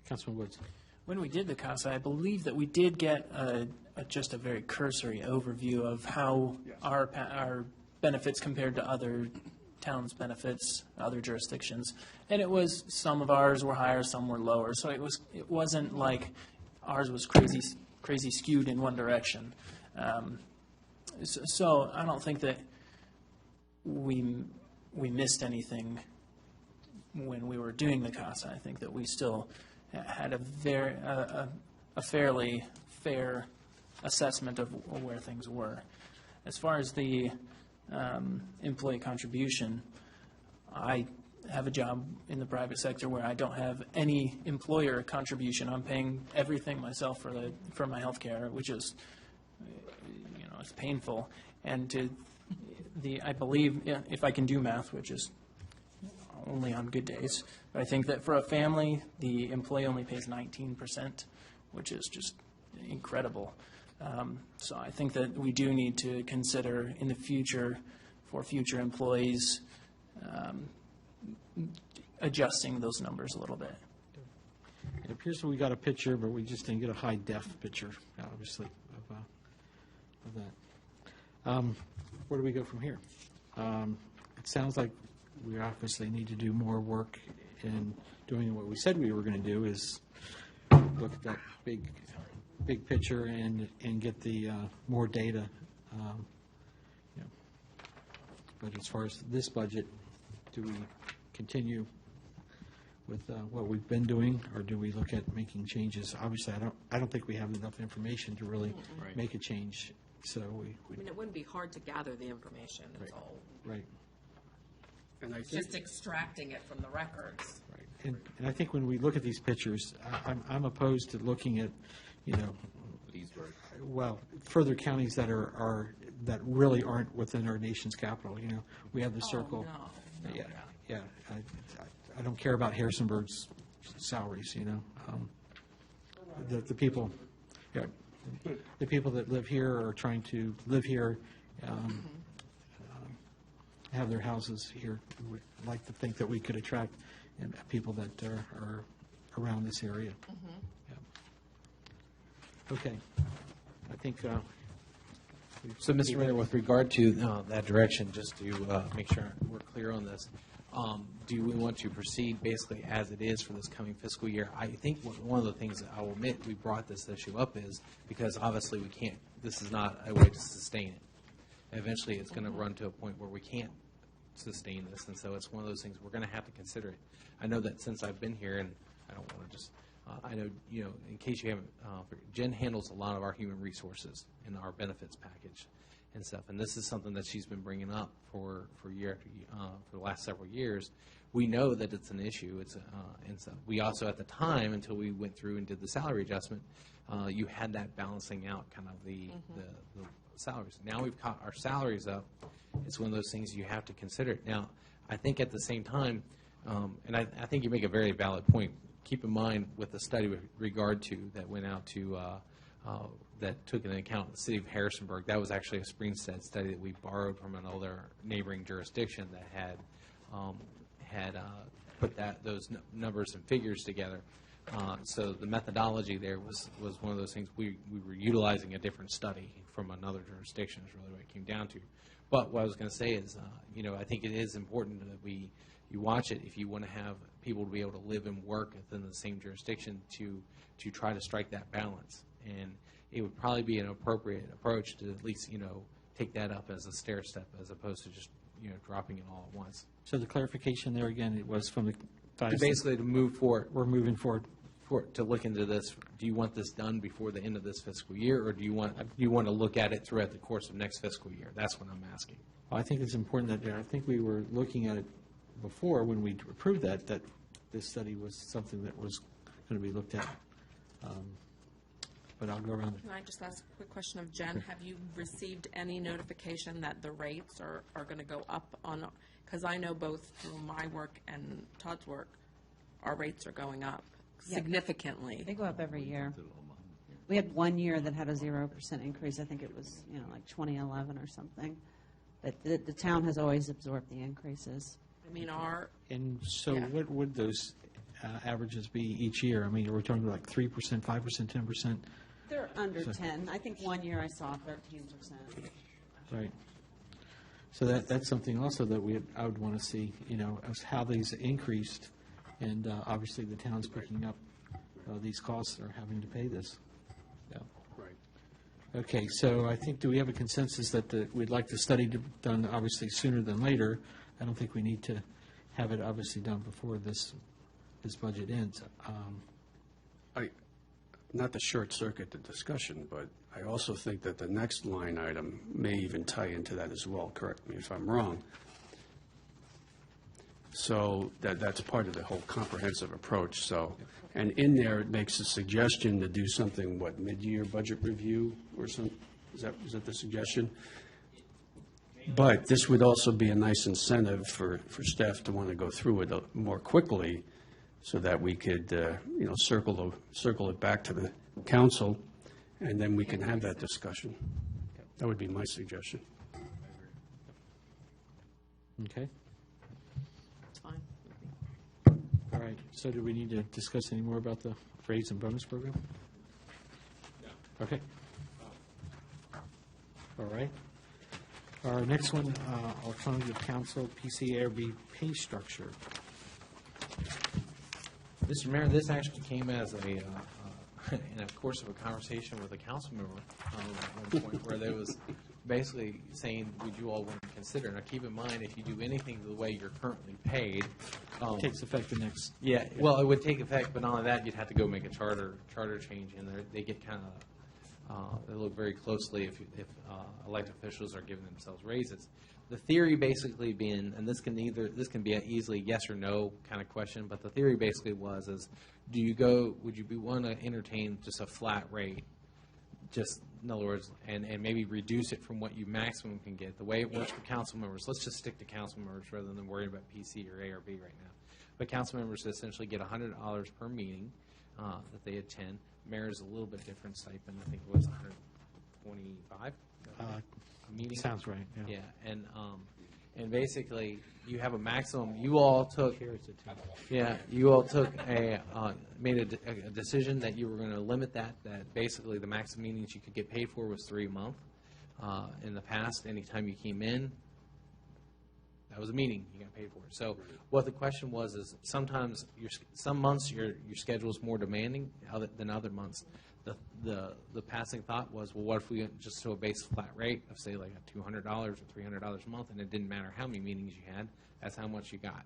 Councilman Woods. When we did the CASA, I believe that we did get just a very cursory overview of how our benefits compared to other towns' benefits, other jurisdictions, and it was some of ours were higher, some were lower. So it wasn't like ours was crazy skewed in one direction. So I don't think that we missed anything when we were doing the CASA. I think that we still had a fairly fair assessment of where things were. As far as the employee contribution, I have a job in the private sector where I don't have any employer contribution. I'm paying everything myself for my health care, which is, it's painful. And I believe, if I can do math, which is only on good days, but I think that for a family, the employee only pays 19%, which is just incredible. So I think that we do need to consider in the future, for future employees, adjusting those numbers a little bit. It appears that we got a picture, but we just didn't get a high-def picture, obviously, of that. Where do we go from here? It sounds like we obviously need to do more work in doing what we said we were going to do, is look at that big picture and get the more data. But as far as this budget, do we continue with what we've been doing, or do we look at making changes? Obviously, I don't think we have enough information to really make a change. So I mean, it wouldn't be hard to gather the information. It's all right. And I it's think, just extracting it from the records. right. And I think when we look at these pictures, I'm opposed to looking at, Leesburg. well, further counties that that really aren't within our nation's capital. We have the circle. Oh, no. Yeah. I don't care about Harrisonburg's salaries. The people, the people that live here are trying to live here, have their houses here. We'd like to think that we could attract people that are around this area. Yeah. Okay. I think. So, Mr. Mayor, with regard to that direction, just to make sure we're clear on this, do we want to proceed basically as it is for this coming fiscal year? I think one of the things that I will admit we brought this issue up is because obviously we can't, this is not a way to sustain it. Eventually it's going to run to a point where we can't sustain this, and so it's one of those things we're going to have to consider it. I know that since I've been here, and I don't want to just, I know, in case you haven't, Jen handles a lot of our human resources in our benefits package and stuff, and this is something that she's been bringing up for year after year, for the last several years. We know that it's an issue. And so we also, at the time, until we went through and did the salary adjustment, you had that balancing out kind of the salaries. Now we've caught our salaries up. It's one of those things you have to consider. Now, I think at the same time, and I think you make a very valid point. Keep in mind with the study with regard to that went out to that took into account the city of Harrisonburg. That was actually a Springstead study that we borrowed from another neighboring jurisdiction that had put those numbers and figures together. So the methodology there was one of those things. We were utilizing a different study from another jurisdiction is really what it came down to. But what I was going to say is, I think it is important that you watch it if you want to have people to be able to live and work within the same jurisdiction to try to strike that balance. And it would probably be an appropriate approach to at least, take that up as a stair step as opposed to just, dropping it all at once. So the clarification there again, it was from the Basically to move forward. We're moving forward. To look into this, do you want this done before the end of this fiscal year, or do you want to look at it throughout the course of next fiscal year? That's what I'm asking. Well, I think it's important that I think we were looking at it before when we approved that this study was something that was going to be looked at. But I'll go around. Can I just ask a quick question of Jen? Have you received any notification that the rates are going to go up on, because I know both through my work and Todd's work, our rates are going up Yeah. significantly. They go up every year. We had one year that had a 0% increase. I think it was, like 2011 or something. But the town has always absorbed the increases. I mean, our, And so Yeah. what would those averages be each year? I mean, are we talking like 3%, 5%, 10%? They're under 10. I think one year I saw 13%. Right. So that's something also that I would want to see, as how these increased, and obviously the town's picking up these costs or having to pay this. Yeah. Right. Okay, so I think, do we have a consensus that we'd like the study done obviously sooner than later? I don't think we need to have it obviously done before this budget ends. Not to short circuit the discussion, but I also think that the next line item may even tie into that as well. Correct me if I'm wrong. So that's part of the whole comprehensive approach. So, and in there, it makes a suggestion to do something, mid-year budget review or some, is that the suggestion? But this would also be a nice incentive for staff to want to go through it more quickly so that we could, circle it back to the council, and then we can have that discussion. That would be my suggestion. Okay, it's fine. all right. So do we need to discuss any more about the raise and bonus program? Okay. All right. Our next one, alternative council, PCARB pay structure. Mr. Mayor, this actually came as in a course of a conversation with a council member at one point where there was basically saying, would you all want to consider? Now, keep in mind, if you do anything the way you're currently paid. Takes effect the next. Yeah, well, it would take effect, but not only that, you'd have to go make a charter change, and they get kind of, they look very closely if elected officials are giving themselves raises. The theory basically being, and this can be an easily yes or no kind of question, but the theory basically would you want to entertain just a flat rate, just in other words, and maybe reduce it from what you maximum can get. The way it works for council members, let's just stick to council members rather than worrying about PC or ARB right now. But council members essentially get $100 per meeting that they attend. Mayor's a little bit different stipend. I think it was $125 a meeting. Sounds right, yeah. Yeah, and basically you have a maximum. You all took made a decision that you were going to limit that basically the maximum meetings you could get paid for was 3 a month. In the past, anytime you came in, that was a meeting you got paid for. So what the question was is sometimes some months your schedule is more demanding than other months. The passing thought was, well, what if we went just to a base flat rate of say like a $200 or $300 a month, and it didn't matter how many meetings you had, that's how much you got.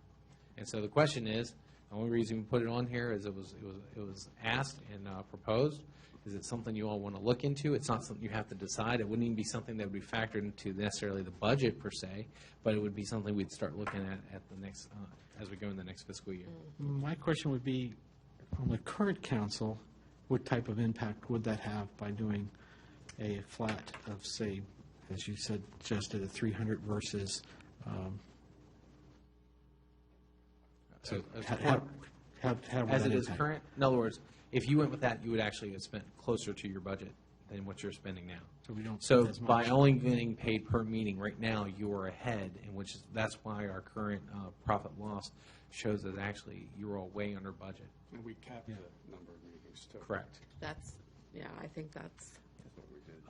And so the question is, the only reason we put it on here is it was asked and proposed. Is it something you all want to look into? It's not something you have to decide. It wouldn't even be something that would be factored into necessarily the budget per se, but it would be something we'd start looking at the next as we go in the next fiscal year. My question would be, on the current council, what type of impact would that have by doing a flat of, say, as you said, just at a 300 versus, So how would as that it is impact? current, in other words, if you went with that, you would actually have spent closer to your budget than what you're spending now. So we don't So spend as by much. only getting paid per meeting right now, you are ahead, that's why our current profit loss shows that actually you are all way under budget. And we capped the number of meetings, too. Correct. I think that's, That's what we did.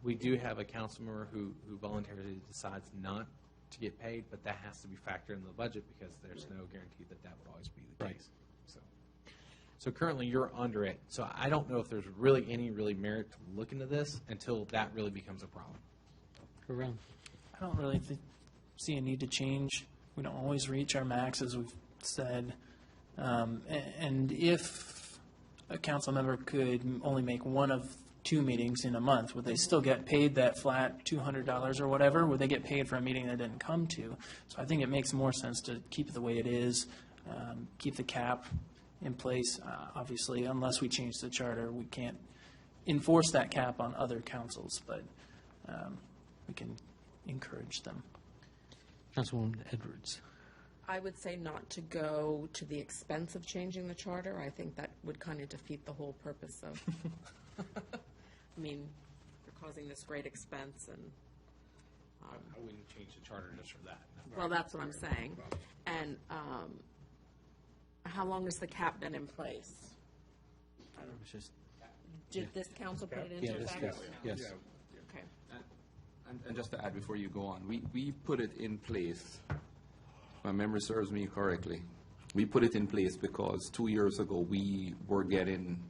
We do have a council member who voluntarily decides not to get paid, but that has to be factored in the budget because there's no guarantee that would always be the Right. case. So currently you're under it. So I don't know if there's really any merit to look into this until that really becomes a problem. Go around. I don't really see a need to change. We don't always reach our max, as we've said. And if a council member could only make one of 2 meetings in a month, would they still get paid that flat $200 or whatever? Would they get paid for a meeting they didn't come to? So I think it makes more sense to keep it the way it is, keep the cap in place. Obviously, unless we change the charter, we can't enforce that cap on other councils, but we can encourage them. Councilwoman Edwards. I would say not to go to the expense of changing the charter. I think that would kind of defeat the whole purpose of, I mean, you're causing this great expense and, I wouldn't change the charter just for that. well, that's what I'm saying. And how long has the cap been in place? It's just, Did this council put it into effect? yes. Okay. And just to add before you go on, we put it in place, if my memory serves me correctly, we put it in place because 2 years ago, we were getting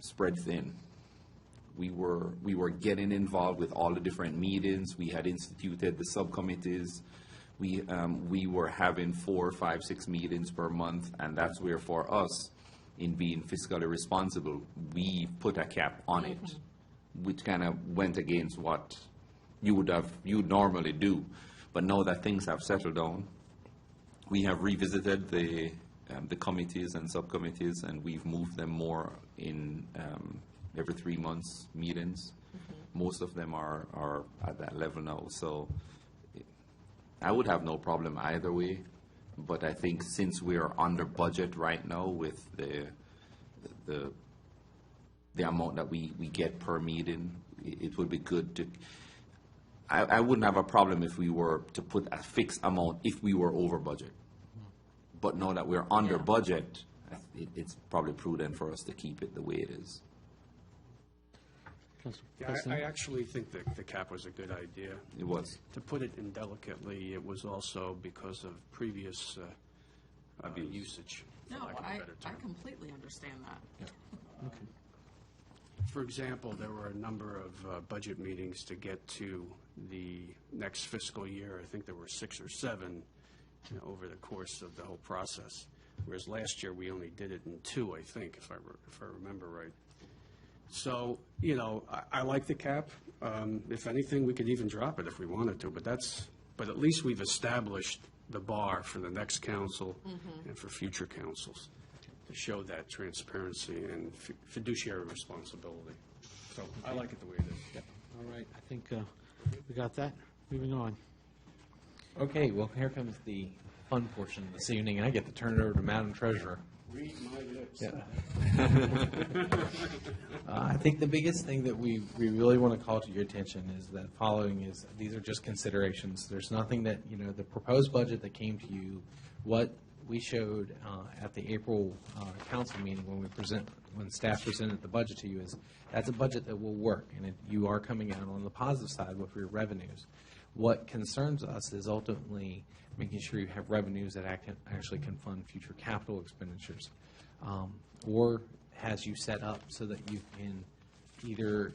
spread thin. We were getting involved with all the different meetings. We had instituted the subcommittees. We were having 4, 5, 6 meetings per month, and that's where for us, in being fiscally responsible, we put a cap on it, which kind of went against what you'd normally do. But now that things have settled down, we have revisited the committees and subcommittees, and we've moved them more in every 3 months meetings. Most of them are at that level now. So I would have no problem either way. But I think since we are under budget right now with the amount that we get per meeting, it would be good to. I wouldn't have a problem if we were to put a fixed amount if we were over budget. But now that we're under budget, it's probably prudent for us to keep it the way it is. Yeah, I actually think that the cap was a good idea. It was. To put it indelicately, it was also because of previous usage, for No, lack of a better I term. completely understand that. For example, there were a number of budget meetings to get to the next fiscal year. I think there were 6 or 7 over the course of the whole process, whereas last year we only did it in 2, I think, if I remember right. So, I like the cap. If anything, we could even drop it if we wanted to, but at least we've established the bar for the next council and for future councils to show that transparency and fiduciary responsibility. So I like it the way it is. All right, I think we got that. Moving on. Okay, well, here comes the fun portion this evening, and I get to turn it over to Madam Treasurer. Read my lips. I think the biggest thing that we really want to call to your attention is that these are just considerations. There's nothing that, the proposed budget that came to you, what we showed at the April council meeting when staff presented the budget to you is that's a budget that will work, and you are coming out on the positive side with your revenues. What concerns us is ultimately making sure you have revenues that actually can fund future capital expenditures, or has you set up so that you can either,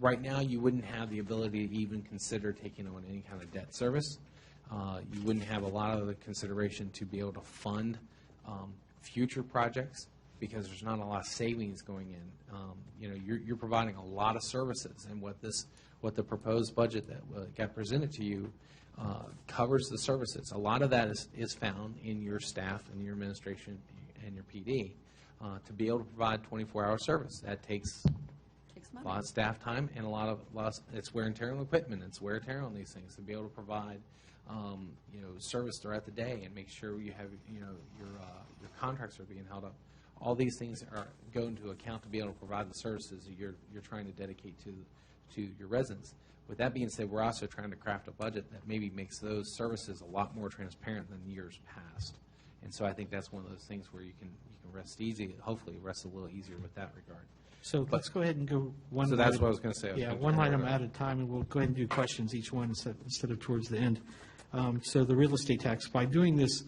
right now you wouldn't have the ability to even consider taking on any kind of debt service. You wouldn't have a lot of the consideration to be able to fund future projects because there's not a lot of savings going in. You're providing a lot of services, and what the proposed budget that got presented to you covers the services. A lot of that is found in your staff and your administration and your PD to be able to provide 24-hour service. That takes a lot of staff time and a lot of it's wear and tear on equipment. It's wear and tear on these things to be able to provide service throughout the day and make sure you have your contracts are being held up. All these things go into account to be able to provide the services that you're trying to dedicate to your residents. With that being said, we're also trying to craft a budget that maybe makes those services a lot more transparent than years past. And so I think that's one of those things where you can rest easy, hopefully rest a little easier with that regard. So let's go ahead and go one. So that's what I was going to say. Yeah, one item at a time, and we'll go ahead and do questions each one instead of towards the end. So the real estate tax, by doing this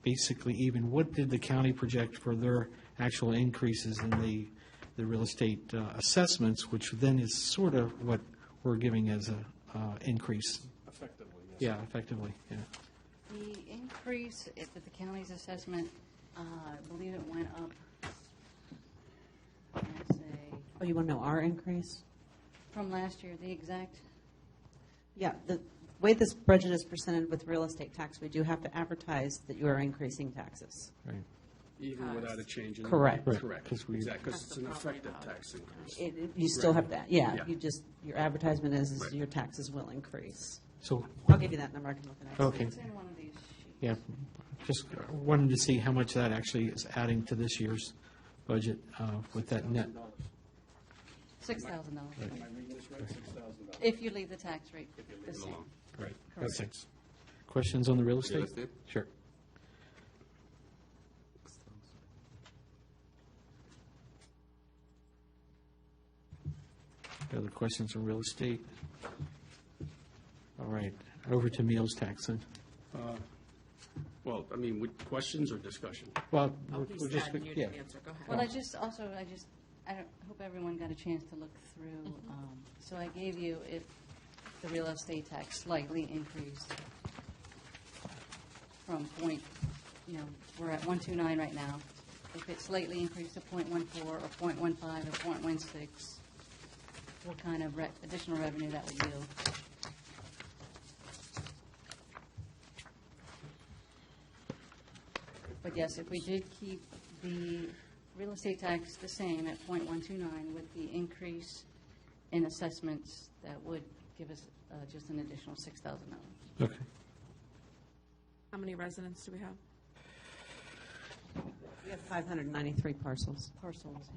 basically even, what did the county project for their actual increases in the real estate assessments, which then is sort of what we're giving as a increase? Effectively, yes. Yeah, effectively, yeah. The increase at the county's assessment, I believe it went up, let's say, Oh, you want to know our increase? from last year, the exact, Yeah, the way this budget is presented with real estate tax, we do have to advertise that you are increasing taxes. Right. Even without a change in. Correct. Right, Correct, 'cause we- exactly, because it's an effective tax increase. You still have that, yeah, Yeah. your advertisement is Right. your taxes will increase. So, I'll give you that number, I can look it up. okay, It's in one of these sheets. yeah, just wanted to see how much that actually is adding to this year's budget with that net. $6,000. If you leave the tax rate the same. Right. Okay. Questions on the real estate? estate? Sure. Other questions on real estate? All right, over to meals tax then. Well, I mean, with questions or discussion? Well, Oh, we're he just, said you yeah. didn't answer, go ahead. Well, I hope everyone got a chance to look through. So I gave you if the real estate tax slightly increased from we're at 129 right now. If it slightly increased to 0.14 or 0.15 or 0.16, what kind of additional revenue that would yield? But yes, if we did keep the real estate tax the same at 0.129 with the increase in assessments, that would give us just an additional $6,000. Okay. How many residents do we have? We have 593 parcels. Parcels,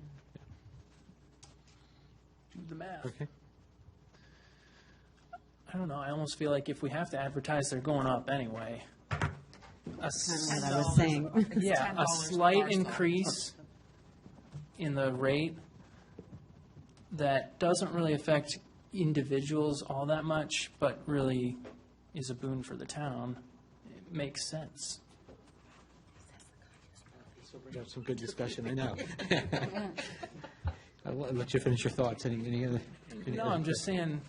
Do the math. Okay. I don't know, I almost feel like if we have to advertise, they're going up anyway. Kind of what I was saying. Yeah, a slight increase in the rate that doesn't really affect individuals all that much, but really is a boon for the town. It makes sense. So we got some good discussion, I know. I'll let you finish your thoughts. Any other? No, I'm just saying,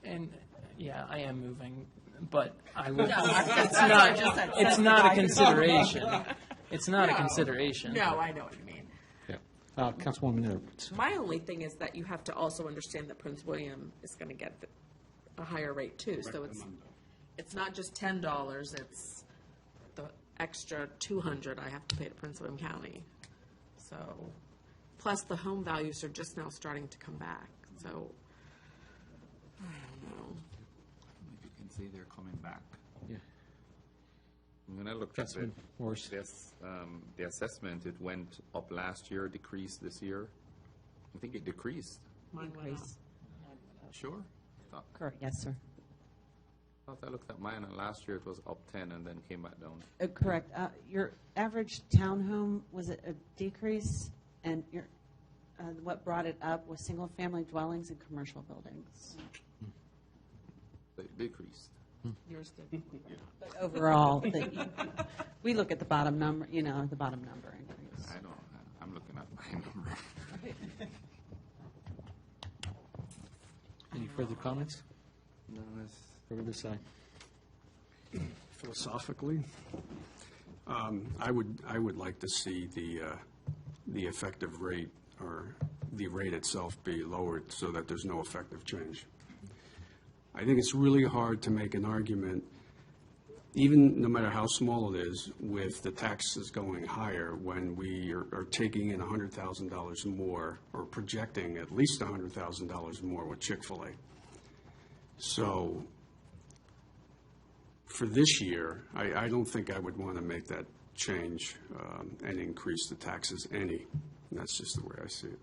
and, yeah, I am moving, but I would, it's not a consideration. It's not a consideration. No, I know what you mean. Yeah. Councilwoman Edwards. My only thing is that you have to also understand that Prince William is going to get a higher rate too. So it's not just $10, it's the extra $200 I have to pay to Prince William County. So, plus the home values are just now starting to come back. So, I don't know. You can see they're coming back. Yeah. When I looked at Councilman Morris. the assessment, it went up last year, decreased this year. I think it decreased. Increase. Sure? Correct, yes, sir. I looked at mine, and last year it was up 10 and then came back down. Correct. Your average townhome, was it a decrease? And what brought it up was single-family dwellings and commercial buildings. It decreased. Yours did. But overall, we look at the bottom number, the bottom number increase. I don't, I'm looking at my number. Any further comments? No, it's Over this side. Philosophically, I would like to see the effective rate or the rate itself be lowered so that there's no effective change. I think it's really hard to make an argument, even no matter how small it is, with the taxes going higher when we are taking in $100,000 more or projecting at least $100,000 more with Chick-fil-A. So for this year, I don't think I would want to make that change and increase the taxes any. And that's just the way I see it.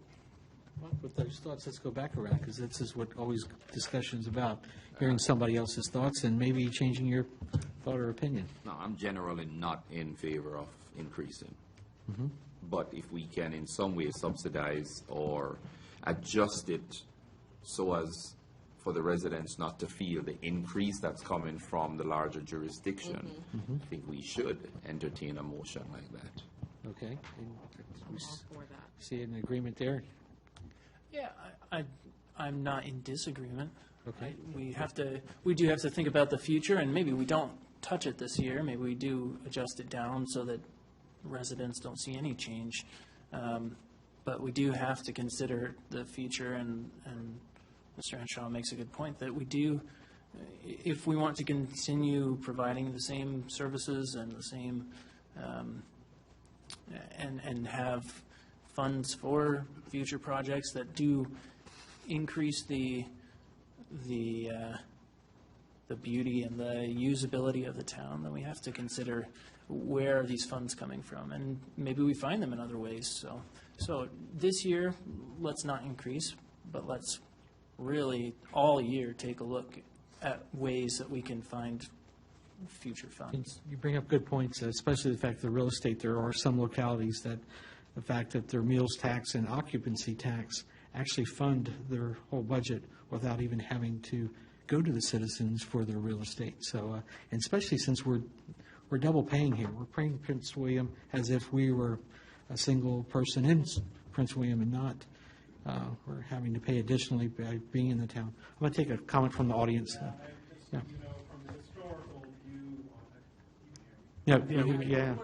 Well, with those thoughts, let's go back around, because this is what always discussion's about, hearing somebody else's thoughts and maybe changing your thought or opinion. No, I'm generally not in favor of increasing. But if we can in some way subsidize or adjust it so as for the residents not to feel the increase that's coming from the larger jurisdiction, I think we should entertain a motion like that. Okay? And we I'm all for that. see an agreement there? Yeah, I'm not in disagreement. Okay. We do have to think about the future, and maybe we don't touch it this year. Maybe we do adjust it down so that residents don't see any change. But we do have to consider the future, and Mr. Henshaw makes a good point that we do, if we want to continue providing the same services and the same, and have funds for future projects that do increase the the beauty and the usability of the town, then we have to consider where are these funds coming from, and maybe we find them in other ways. So this year, let's not increase, but let's really all year take a look at ways that we can find future funds. You bring up good points, especially the fact that real estate, there are some localities that the fact that their meals tax and occupancy tax actually fund their whole budget without even having to go to the citizens for their real estate. So, and especially since we're double paying here. We're paying Prince William as if we were a single person in Prince William and not, we're having to pay additionally by being in the town. I'm going to take a comment from the audience. Yeah. Yeah.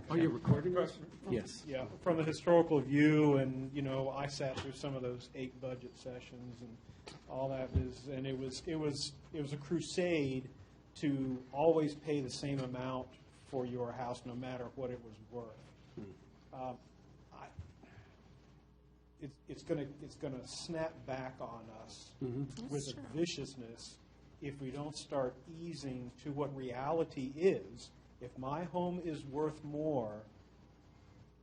Oh, you're recording this? Yes. Yeah, from a historical view, and, I sat through some of those 8 budget sessions and all that and it was a crusade to always pay the same amount for your house, no matter what it was worth. It's going to snap back on us with a viciousness if we don't start easing to what reality is. If my home is worth more,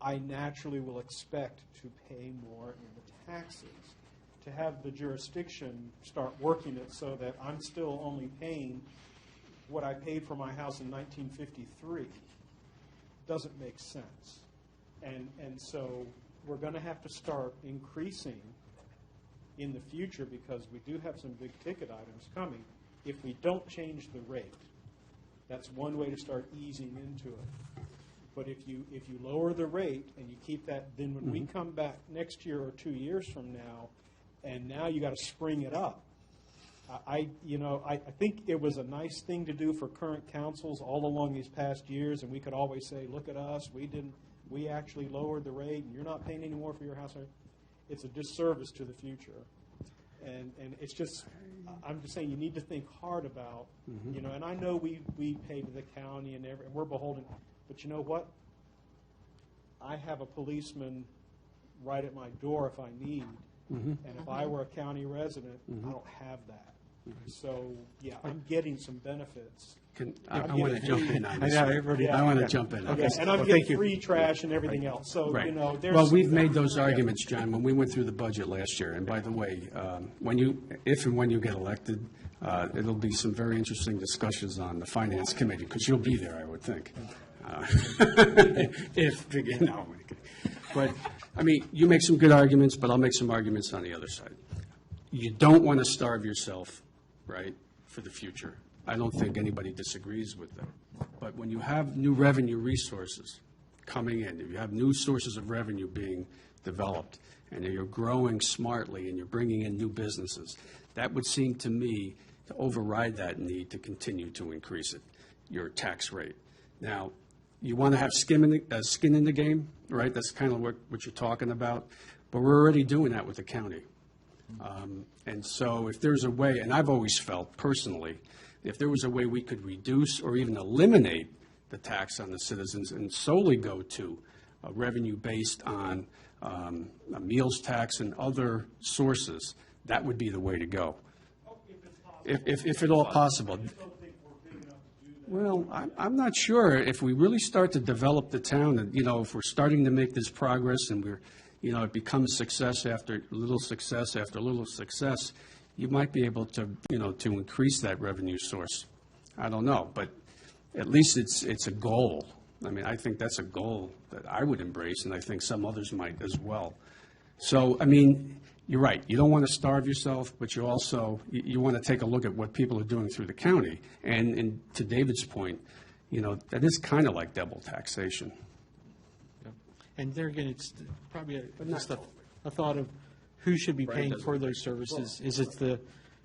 I naturally will expect to pay more in the taxes. To have the jurisdiction start working it so that I'm still only paying what I paid for my house in 1953 doesn't make sense. And so we're going to have to start increasing in the future, because we do have some big ticket items coming. If we don't change the rate, that's one way to start easing into it. But if you lower the rate and you keep that, then when we come back next year or 2 years from now, and now you got to spring it up. I think it was a nice thing to do for current councils all along these past years, and we could always say, look at us, we actually lowered the rate, and you're not paying any more for your house. It's a disservice to the future. And it's just, I'm just saying, you need to think hard about, and I know we pay to the county and we're beholden, but you know what? I have a policeman right at my door if I need, and if I were a county resident, I don't have that. So, yeah, I'm getting some benefits. I want to jump in on this. I want to jump in on this. And I'm getting free trash and everything else. So, Right. there's. Well, we've made those arguments, John, when we went through the budget last year. And by the way, if and when you get elected, it'll be some very interesting discussions on the Finance Committee, because you'll be there, I would think. But, I mean, you make some good arguments, but I'll make some arguments on the other side. You don't want to starve yourself, right, for the future. I don't think anybody disagrees with that. But when you have new revenue resources coming in, if you have new sources of revenue being developed, and you're growing smartly and you're bringing in new businesses, that would seem to me to override that need to continue to increase it, your tax rate. Now, you want to have skin in the game, right? That's kind of what you're talking about. But we're already doing that with the county. And so if there's a way, and I've always felt personally, if there was a way we could reduce or even eliminate the tax on the citizens and solely go to a revenue based on a meals tax and other sources, that would be the way to go. If at all possible. Well, I'm not sure. If we really start to develop the town, and, if we're starting to make this progress and it becomes success after little success after little success, you might be able to, to increase that revenue source. I don't know, but at least it's a goal. I mean, I think that's a goal that I would embrace, and I think some others might as well. So, I mean, you're right. You don't want to starve yourself, but you also, you want to take a look at what people are doing through the county. And to David's point, that is kind of like double taxation. And there again, it's probably just a thought of who should be paying for those services. Is it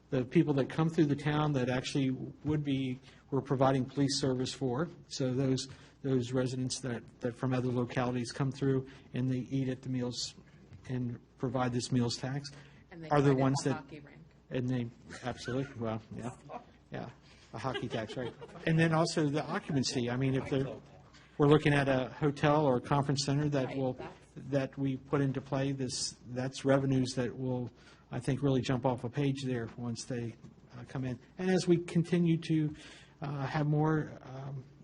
the people that come through the town that actually we're providing police service for? So those residents that from other localities come through and they eat at the meals and provide this meals tax? And they are there find it ones a that, hockey rink. and they, absolutely, well, yeah, a hockey tax, right. And then also the occupancy. I mean, if we're looking at a hotel or a conference center that we put into play, that's revenues that will, I think, really jump off a page there once they come in. And as we continue to have more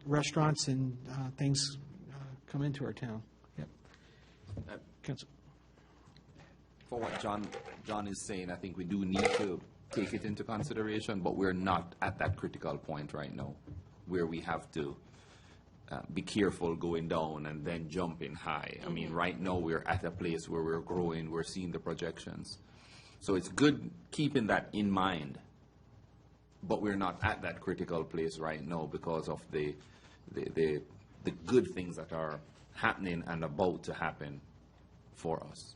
restaurants and things come into our town. Yep. Council. For what John is saying, I think we do need to take it into consideration, but we're not at that critical point right now where we have to be careful going down and then jumping high. I mean, right now we're at a place where we're growing, we're seeing the projections. So it's good keeping that in mind, but we're not at that critical place right now because of the good things that are happening and about to happen for us.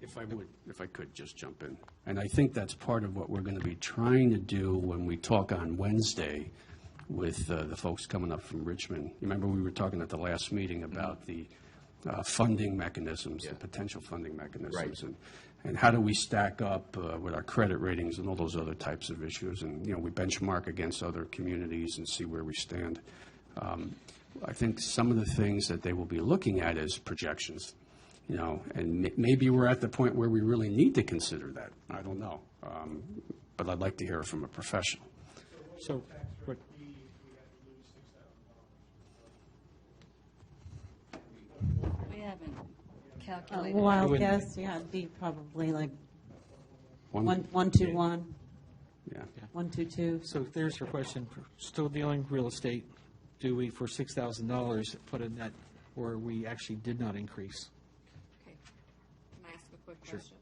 If I could just jump in. And I think that's part of what we're going to be trying to do when we talk on Wednesday with the folks coming up from Richmond. You remember we were talking at the last meeting about the funding mechanisms, the potential funding mechanisms, Right. and how do we stack up with our credit ratings and all those other types of issues. And, we benchmark against other communities and see where we stand. I think some of the things that they will be looking at is projections. And maybe we're at the point where we really need to consider that. I don't know. But I'd like to hear it from a professional. So, what- We haven't calculated. Wild guess, yeah, it'd be probably like 121, Yeah. 122. so there's your question. Still dealing with real estate. Do we, for $6,000, put in that, or we actually did not increase? Okay. Can I ask a quick question?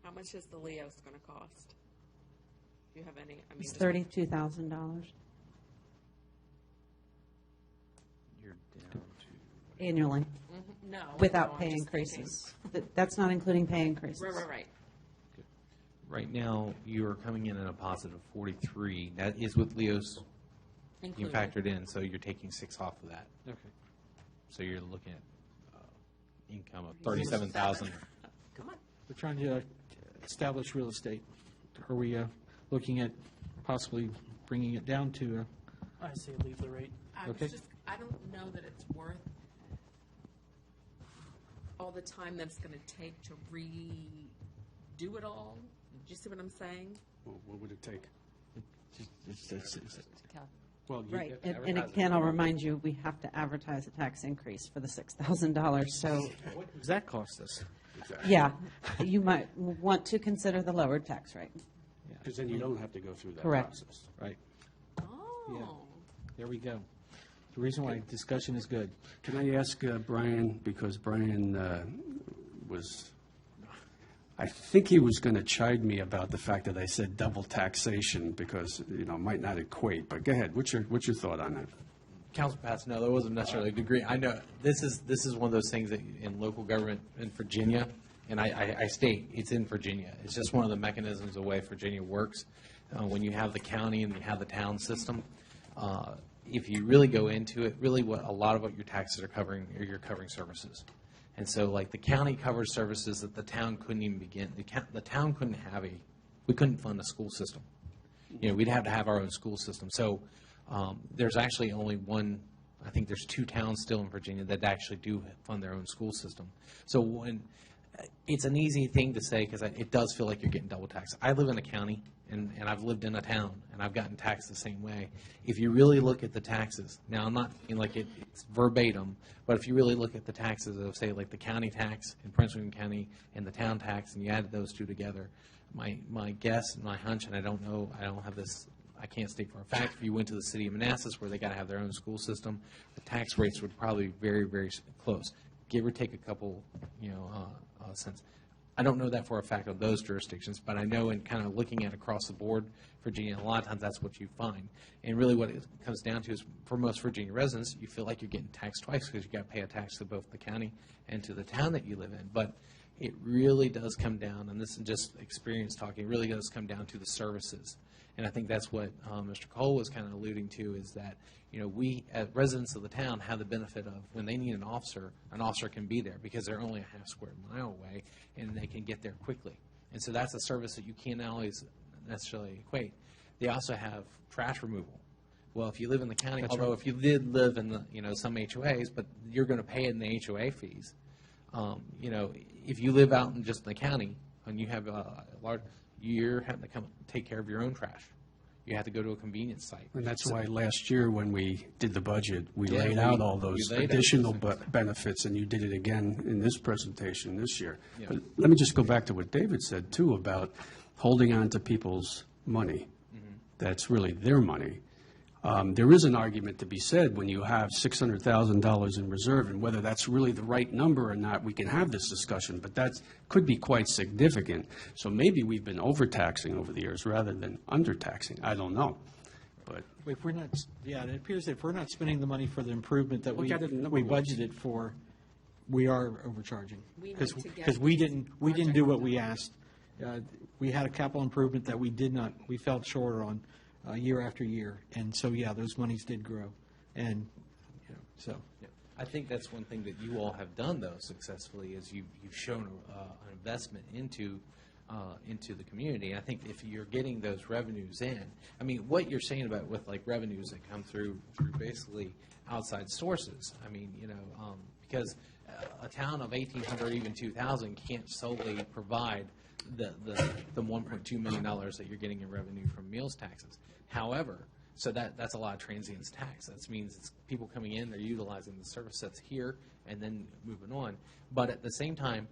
How much is the Leos going to cost? Do you have any? I mean, It's just- $32,000 You're down to. annually, No. without no, pay I'm just increases. That's not including pay increases. thinking. Right. Right now, you are coming in at a positive 43. That is with Leo's you Included. factored in, so you're taking 6 off of that. Okay. So you're looking at income of 37,000. Come on. We're trying to establish real estate. Are we looking at possibly bringing it down to, I say leave the rate. Okay. I don't know that it's worth all the time that it's going to take to redo it all. Do you see what I'm saying? Well, what would it take? Well, right, and again, I'll remind you, we have to advertise a tax increase for the $6,000, so, what does that cost us? yeah, you might want to consider the lowered tax rate. Because then you don't have to go through that Correct. process. Right, Oh. there we go. The reason why discussion is good. Can I ask Brian, because Brian I think he was going to chide me about the fact that I said double taxation because, it might not equate, but go ahead, what's your thought on that? Council Pats, no, there wasn't necessarily a degree. I know this is one of those things that in local government in Virginia, and I state it's in Virginia. It's just one of the mechanisms the way Virginia works. When you have the county and you have the town system, if you really go into it, really what a lot of what your taxes are covering, you're covering services. And so, like, the county covers services that the town couldn't even begin. The town couldn't we couldn't fund a school system. We'd have to have our own school system. So there's actually only one, I think there's 2 towns still in Virginia that actually do fund their own school system. So it's an easy thing to say because it does feel like you're getting double taxed. I live in a county, and I've lived in a town, and I've gotten taxed the same way. If you really look at the taxes, now I'm not saying like it's verbatim, but if you really look at the taxes of, say, like the county tax in Prince William County and the town tax, and you add those 2 together, my guess and my hunch, and I don't know, I don't have this, I can't state for a fact, if you went to the city of Manassas where they got to have their own school system, the tax rates would probably be very, very close, give or take a couple, cents. I don't know that for a fact of those jurisdictions, but I know in kind of looking at across the board, Virginia, a lot of times that's what you find. And really what it comes down to is for most Virginia residents, you feel like you're getting taxed twice because you got to pay a tax to both the county and to the town that you live in. But it really does come down, and this is just experience talking, it really does come down to the services. And I think that's what Mr. Cole was kind of alluding to is that, we as residents of the town have the benefit of when they need an officer can be there because they're only a half square mile away and they can get there quickly. And so that's a service that you can't always necessarily equate. They also have trash removal. Well, if you live in the county, although if you did live in the, some HOAs, but you're going to pay it in the HOA fees. If you live out in just the county and you have a large, you're having to come take care of your own trash. You have to go to a convenience site. And that's why last year, when we did the budget, we Yeah, laid out all those we laid out additional those things. benefits, and you did it again in this presentation this year. Yeah. But let me just go back to what David said, too, about holding on to people's money. Mm-hmm. That's really their money. There is an argument to be said when you have $600,000 in reserve, and whether that's really the right number or not, we can have this discussion, but that could be quite significant. So maybe we've been overtaxing over the years rather than undertaxing. I don't know. But If we're not, yeah, it appears that if we're not spending the money for the improvement that Look we at it in we number wise. budgeted for, we are overcharging. We need Because to get because we didn't do what project we asked. We had a capital improvement that we did not, we fell short on year after year. And so, yeah, those monies did grow. And, you know, so. Yeah. I think that's one thing that you all have done, though, successfully, is you've shown an investment into the community. And I think if you're getting those revenues in, I mean, what you're saying about with like revenues that come through basically outside sources. I mean, you know, because a town of 1,800, even 2,000, can't solely provide the $1.2 million that you're getting in revenue from meals taxes. However, so that's a lot of transients tax. That means it's people coming in, they're utilizing the service that's here, and then moving on. But at the same time,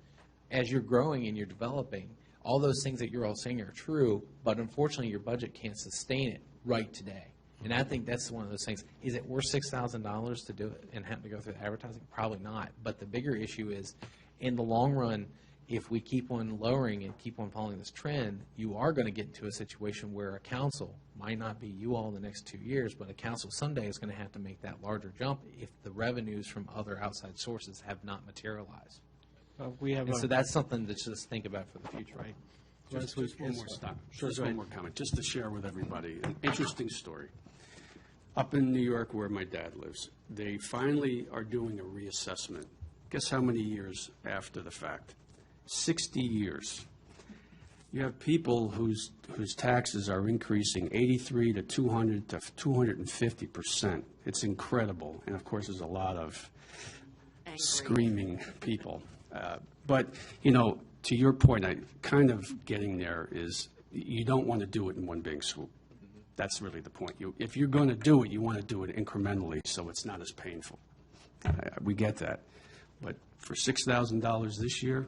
as you're growing and you're developing, all those things that you're all saying are true, but unfortunately your budget can't sustain it right today. And I think that's one of those things. Is it worth $6,000 to do it and have to go through the advertising? Probably not. But the bigger issue is, in the long run, if we keep on lowering and keep on following this trend, you are going to get into a situation where a council, might not be you all in the next 2 years, but a council someday is going to have to make that larger jump if the revenues from other outside sources have not materialized. We have And so that's something to just think about for the future. right. just one more stop. Sure, Just go one ahead. more comment, just to share with everybody. An interesting story. Up in New York, where my dad lives, they finally are doing a reassessment. Guess how many years after the fact? 60 years. You have people whose taxes are increasing 83 to 200 to 250%. It's incredible. And of course, there's a lot of Angry. screaming people. But, you know, to your point, I kind of getting there is you don't want to do it in one big swoop. That's really the point. If you're going to do it, you want to do it incrementally so it's not as painful. We get that. But for $6,000 this year,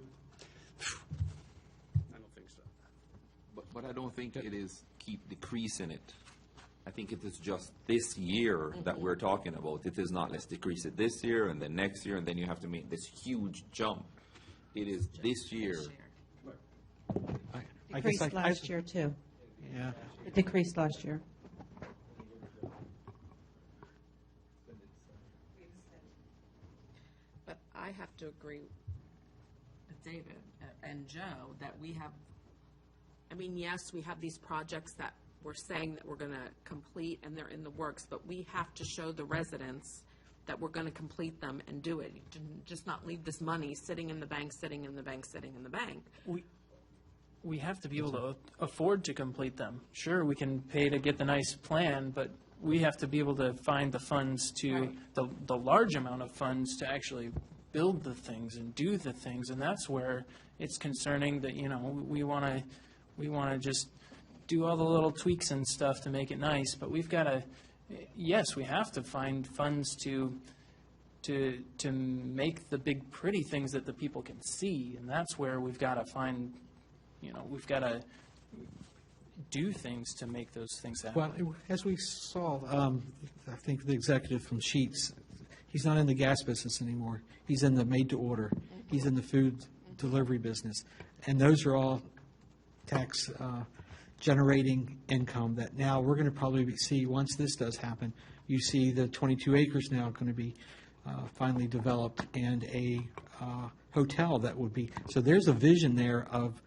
I don't think so. But I don't think it is keep decreasing it. I think it is just this year that we're talking about. It is not let's decrease it this year and then next year and then you have to make this huge jump. It is this year. I guess Decreased last year, too. Yeah. It decreased last year. But I have to agree with David and Joe that we have, I mean, yes, we have these projects that we're saying that we're going to complete and they're in the works, but we have to show the residents that we're going to complete them and do it. Just not leave this money sitting in the bank, sitting in the bank, sitting in the bank. We have to be able to afford to complete them. Sure, we can pay to get the nice plan, but we have to be able to find the funds to, Right. the large amount of funds to actually build the things and do the things. And that's where it's concerning that, you know, we want to just do all the little tweaks and stuff to make it nice, but we've got to, yes, we have to find funds to make the big pretty things that the people can see. And that's where we've got to find, you know, we've got to do things to make those things happen. Well, as we saw, I think the executive from Sheetz, he's not in the gas business anymore. He's in the made-to-order. He's in the food delivery business. And those are all tax generating income that now we're going to probably see, once this does happen, you see the 22 acres now going to be finally developed and a hotel that would be, so there's a vision there of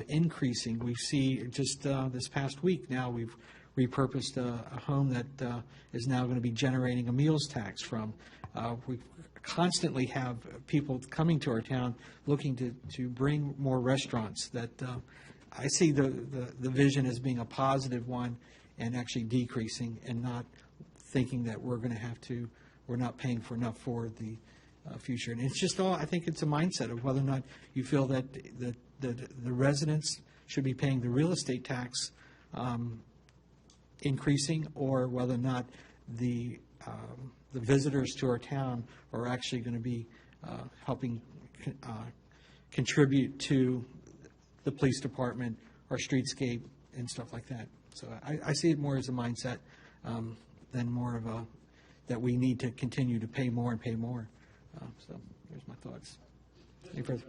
increasing. We see just this past week now, we've repurposed a home that is now going to be generating a meals tax from. We constantly have people coming to our town looking to bring more restaurants that I see the vision as being a positive one and actually decreasing and not thinking that we're going to have to, we're not paying for enough for the future. And it's just all, I think it's a mindset of whether or not you feel that the residents should be paying the real estate tax increasing, or whether or not the visitors to our town are actually going to be helping contribute to the police department, our streetscape, and stuff like that. So I see it more as a mindset than more of a, that we need to continue to pay more and pay more. So there's my thoughts. Any further?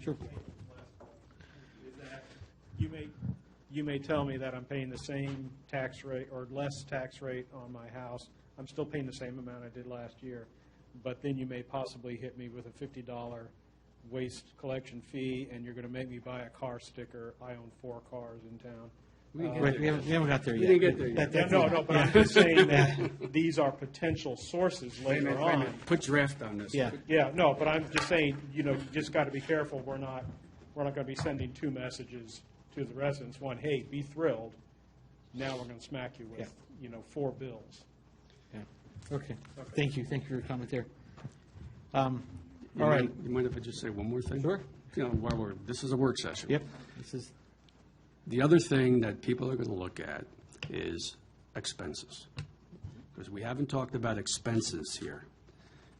Sure. You may tell me that I'm paying the same tax rate or less tax rate on my house. I'm still paying the same amount I did last year, but then you may possibly hit me with a $50 waste collection fee, and you're going to make me buy a car sticker. I own 4 cars in town. Wait, we haven't got there yet. didn't get there yet. Yeah, no, but I'm just saying that these are potential sources later on. Put draft on this. Yeah. Yeah, no, but I'm just saying, you just got to be careful. We're not going to be sending 2 messages to the residents. One, hey, be thrilled. Now we're going to smack you with, 4 bills. Yeah. Okay. Thank you. Thank you for your comment there. All right. You mind if I just say one more thing? Sure. This is a work session. Yep. This is. The other thing that people are going to look at is expenses, because we haven't talked about expenses here.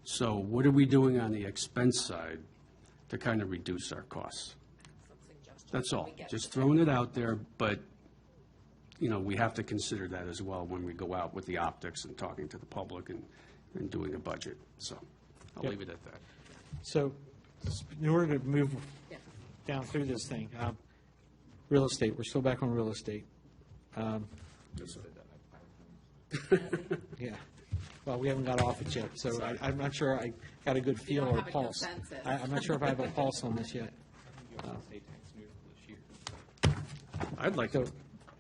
So what are we doing on the expense side to kind of reduce our costs? That's all. Just throwing it out there, but, we have to consider that as well when we go out with the optics and talking to the public and doing a budget. So I'll Yep. leave it at that. So in order to move down through this thing, real estate, we're still back on real estate. Yeah. Well, we haven't got off it yet, so I'm not sure I got a good feel don't or have a pulse. consensus. I'm not sure if I have a pulse on this yet.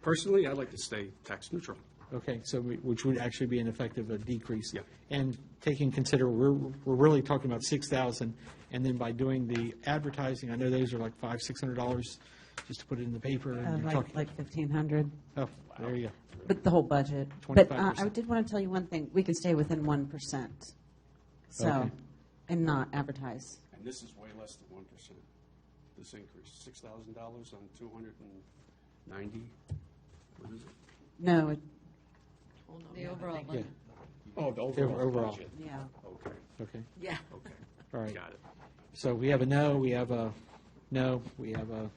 Personally, I'd like to stay tax neutral. Okay, so which would actually be an effective decrease. Yeah. And taking consider, we're really talking about 6,000, and then by doing the advertising, I know those are like $500-600 just to put it in the paper. And you're talking, Like 1,500, oh, there you go. but the whole budget. But 25%. I did want to tell you one thing, we can stay within 1%, so, Okay. and not advertise. And this is way less than 1%, this increase, $6,000 on 290, what is it? No, The overall Yeah. budget. Oh, the Overall. budget. yeah. Okay, Okay, Yeah. okay, all right. got it. So we have a no, we have a no, we have a,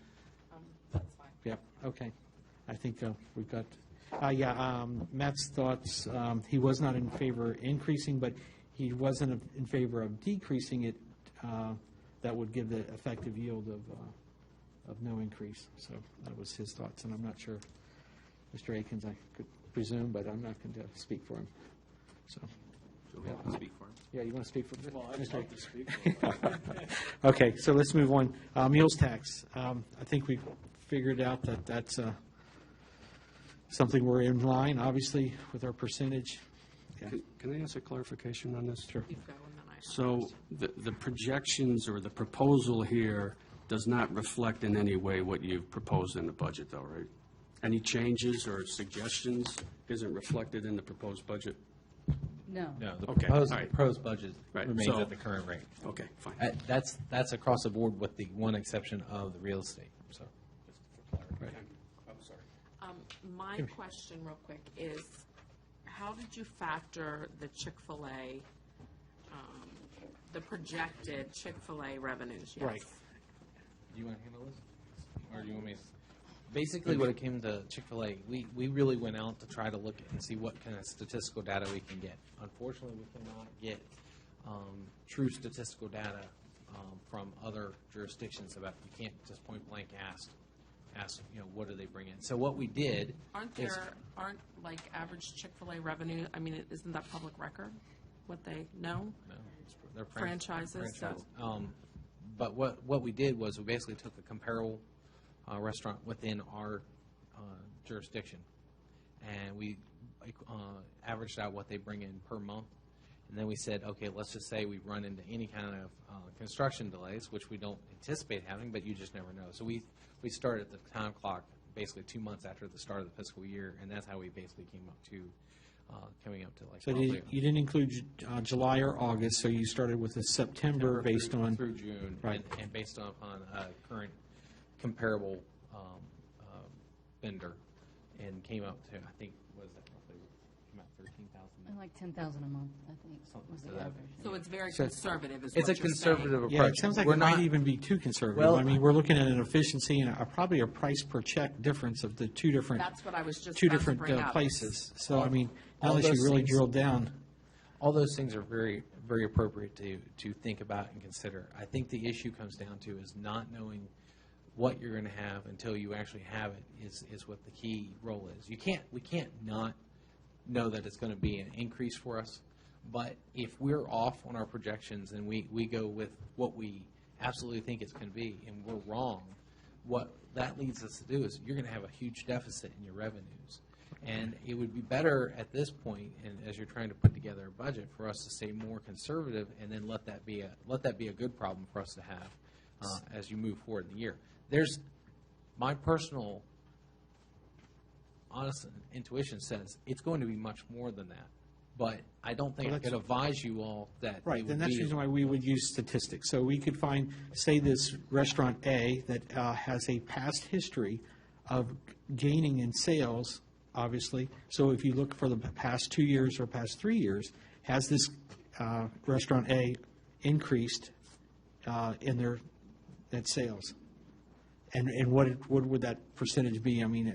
That's fine. yep, okay. I think we've got, Matt's thoughts, he was not in favor of increasing, but he wasn't in favor of decreasing it. That would give the effective yield of no increase. So that was his thoughts, and I'm not sure, Mr. Akins, I could presume, but I'm not going to speak for him. So, Speak for him. yeah, you want to speak for Mr. Akins? Okay, so let's move on. Meals tax. I think we've figured out that that's something we're in line, obviously, with our percentage. Yeah. Can I ask a clarification on this? Sure. You go, and then I. So the projections or the proposal here does not reflect in any way what you've proposed in the budget, though, right? Any changes or suggestions isn't reflected in the proposed budget? No. No, the Okay, proposed, all right. proposed budget Right, remains so- at the current rate. Okay, fine. That's across the board with the one exception of the real estate, so. I'm sorry. My question real quick is, how did you factor the Chick-fil-A, the projected Chick-fil-A revenues? Yes. Right. Do you want to handle this? Or do you want me to? Basically, when it came to Chick-fil-A, we really went out to try to look and see what kind of statistical data we can get. Unfortunately, we cannot get true statistical data from other jurisdictions about, you can't just point blank ask, what do they bring in? So what we did Aren't is, like average Chick-fil-A revenue, I mean, isn't that public record? What they know? no, they're Franchises, so- But what we did was we basically took a comparable restaurant within our jurisdiction, and we averaged out what they bring in per month. And then we said, okay, let's just say we run into any kind of construction delays, which we don't anticipate having, but you just never know. So we started the time clock basically 2 months after the start of the fiscal year, and that's how we basically came up to coming up to like. So you didn't include July or August, so you started with a September based on. through June, Right. and based upon current comparable vendor and came up to, I think, was that roughly, came out 13,000? Like 10,000 a month, I think, Something was to the that. average. So it's very So- conservative, is It's what a you're conservative saying. approach. Yeah, it sounds like We're it might not- even be too conservative. Well, I mean, we're looking at an efficiency and probably a price per check difference of the two different, That's what I was just two about to different bring up. places. So, I mean, all unless you those really things- drill down. All those things are very, very appropriate to think about and consider. I think the issue comes down to is not knowing what you're going to have until you actually have it is what the key role is. We can't not know that it's going to be an increase for us, but if we're off on our projections and we go with what we absolutely think it's going to be and we're wrong, what that leads us to do is you're going to have a huge deficit in your revenues. And it would be better at this point, and as you're trying to put together a budget, for us to stay more conservative, and then let that be a good problem for us to have as you move forward in the year. There's my personal, honest intuition says it's going to be much more than that, but I don't think Well, I could advise you all that it Right, would then that's the be- reason why we would use statistics. So we could find, say, this restaurant A that has a past history of gaining in sales, obviously. So if you look for the past 2 years or past 3 years, has this restaurant A increased in their net sales? And what would that percentage be? I mean,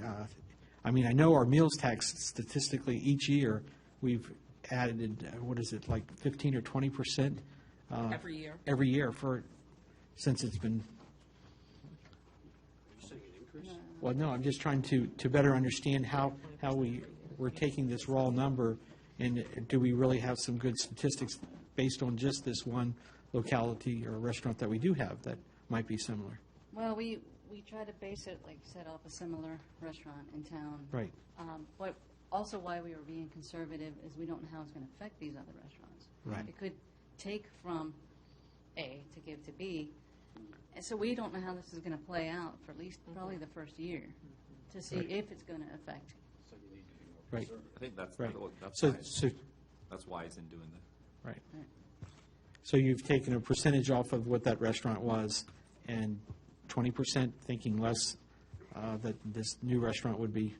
I know our meals tax statistically each year, we've added, what is it, like 15 or 20%? Every year. Every year since it's been. Well, no, I'm just trying to better understand how we're taking this raw number, and do we really have some good statistics based on just this one locality or restaurant that we do have that might be similar? Well, we try to base it, like you said, off a similar restaurant in town. Right. But also why we were being conservative is we don't know how it's going to affect these other restaurants. Right. It could take from A to give to B, and so we don't know how this is going to play out for at least probably the first year to see if it's going to affect. Right, I think that's, right. that's So, wise. so, That's wise in doing that. right. So you've taken a percentage off of what that restaurant was, and 20% thinking less that this new restaurant would be.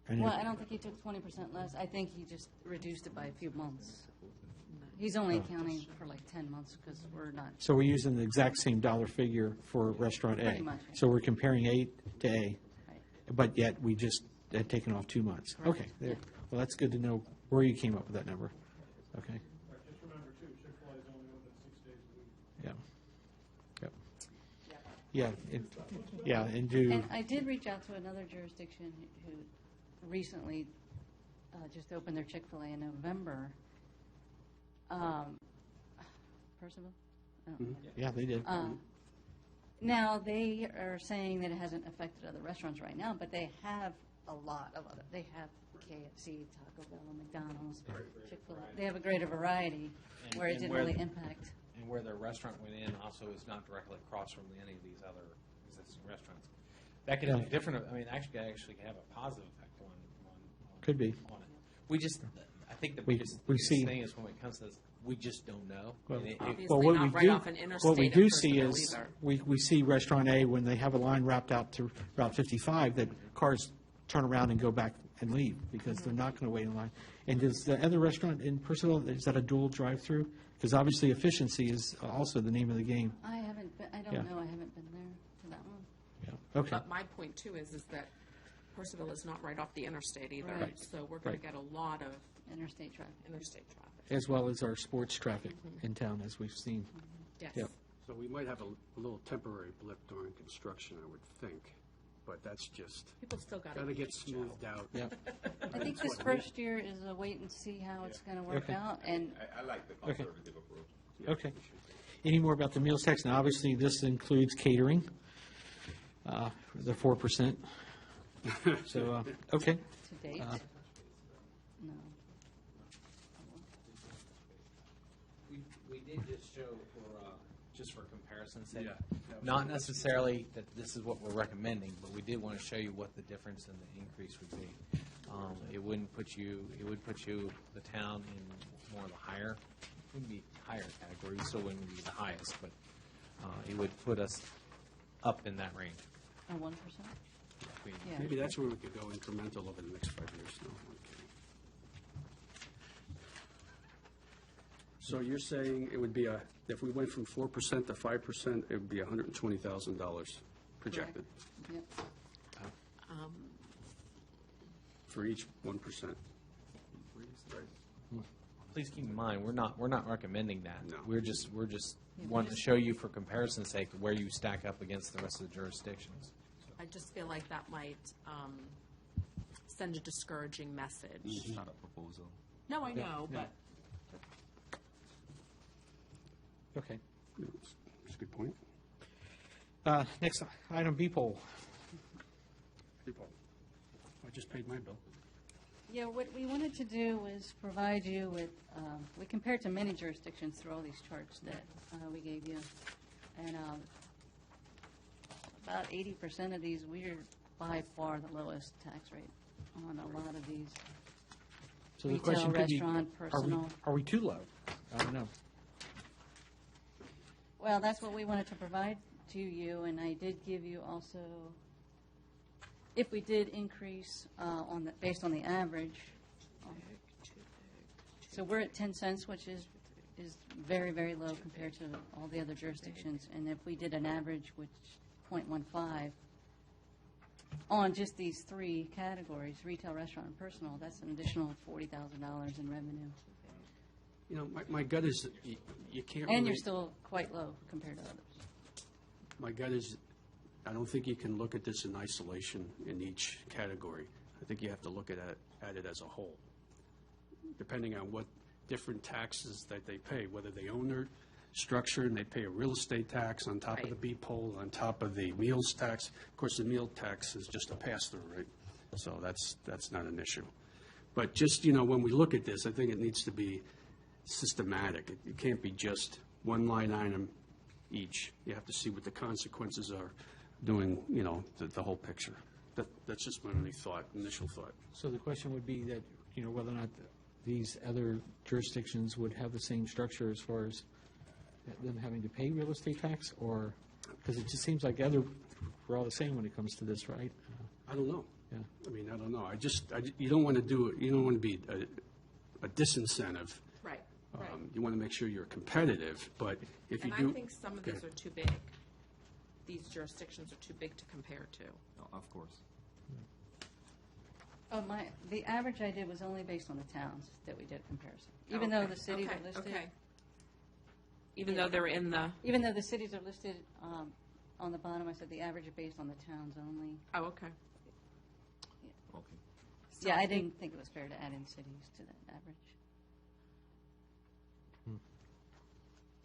And Well, I don't think he took 20% less. I think he just reduced it by a few months. He's only accounting for like 10 months because we're not. So we're using the exact same dollar figure for restaurant A. Pretty much. So we're comparing A to A, Right. but yet we just had taken off 2 months. Okay, there. Well, that's good to know where you came up with that number. Okay, Just remember, too, Chick-fil-A is only open 6 days a week. yeah. Yep. Yeah, and do, And I did reach out to another jurisdiction who recently just opened their Chick-fil-A in November. Percival? Oh. yeah, they did. Now, they are saying that it hasn't affected other restaurants right now, but they have a lot of other, they have KFC, Taco Bell, McDonald's, Chick-fil-A. They have a greater variety And- where it and didn't where really the- impact. And where their restaurant went in also is not directly across from any of these other existing restaurants. That could have a different, I mean, actually have a positive effect on Could be. on it. We just, I think the We- biggest we see- thing is when it comes to this, we just don't know. Well, And Obviously Well, what not we right do, off an what we interstate do at see Percival is, either. we see Restaurant A, when they have a line wrapped out to Route 55, that cars turn around and go back and leave, because they're not going to wait in line. And does the other restaurant in Percival, is that a dual drive-through? Because obviously efficiency is also the name of the game. I haven't been, I Yeah. don't know, I haven't been there for that one. Yeah, okay. But my point too is that Percival is not right off the interstate either. Right. So we're going Right. to get a lot of Interstate traffic. interstate traffic. As well as our sports traffic in town, as we've seen. Yes. Yep. So we might have a little temporary blip during construction, I would think, but that's just, People still got got to to get smoothed out. Yeah. I think this first year is a wait and see how it's going to work Okay. out, and I like the Okay. conservative approach. Okay. Any more about the meals tax? Now, obviously, this includes catering, the 4%. So, okay. to date, no. We did just show for, just for comparison's sake, not necessarily that this is what we're recommending, but we did want to show you what the difference in the increase would be. It would put you, the town in more of the higher, wouldn't be higher category, so it wouldn't be the highest, but it would put us up in that range. A 1%? Yeah. Maybe that's where we could go incremental over the next 5 years. No, I'm kidding. So you're saying it would be if we went from 4% to 5%, it would be $120,000 projected Yep. for each 1%. Please keep in mind, we're not recommending that. No. We're just wanting to show you for comparison's sake where you stack up against the rest of the jurisdictions. I just feel like that might send a discouraging message. It's not a proposal. No, I know, but Okay. That's a good point. Next item, B-poll. People, I just paid my bill. Yeah, what we wanted to do was provide you with, we compared to many jurisdictions through all these charts that we gave you. And about 80% of these, we're by far the lowest tax rate on a lot of these. So the Retail, question could be, restaurant, personal. Are we too low? I don't know. Well, that's what we wanted to provide to you, and I did give you also, if we did increase based on the average. So we're at 10 cents, which is very, very low compared to all the other jurisdictions. And if we did an average, which 0.15, on just these three categories, retail, restaurant, and personal, that's an additional $40,000 in revenue. You know, my gut is that you can't And really- you're still quite low compared to others. My gut is, I don't think you can look at this in isolation in each category. I think you have to look at it as a whole, depending on what different taxes that they pay, whether they own their structure and they pay a real estate tax on top of the B-poll, on top of the meals tax. Of course, the meal tax is just a pass-through, right? So that's not an issue. But just, when we look at this, I think it needs to be systematic. It can't be just one line item each. You have to see what the consequences are doing, the whole picture. That's just my only initial thought. So the question would be that, whether or not these other jurisdictions would have the same structure as far as them having to pay real estate tax, or, because it just seems like we're all the same when it comes to this, right? I don't know. Yeah. I mean, I don't know. You don't want to do it, you don't want to be a disincentive. right, right. You want to make sure you're competitive, but if you And do. I think some of these are too big. These jurisdictions are too big to compare to. Of course. Oh, the average I did was only based on the towns that we did a comparison. Even though the cities are listed. Okay. Even though they're in the, Even though the cities are listed on the bottom, I said the average is based on the towns only. oh, okay. Okay. Yeah, I didn't think it was fair to add in cities to that average.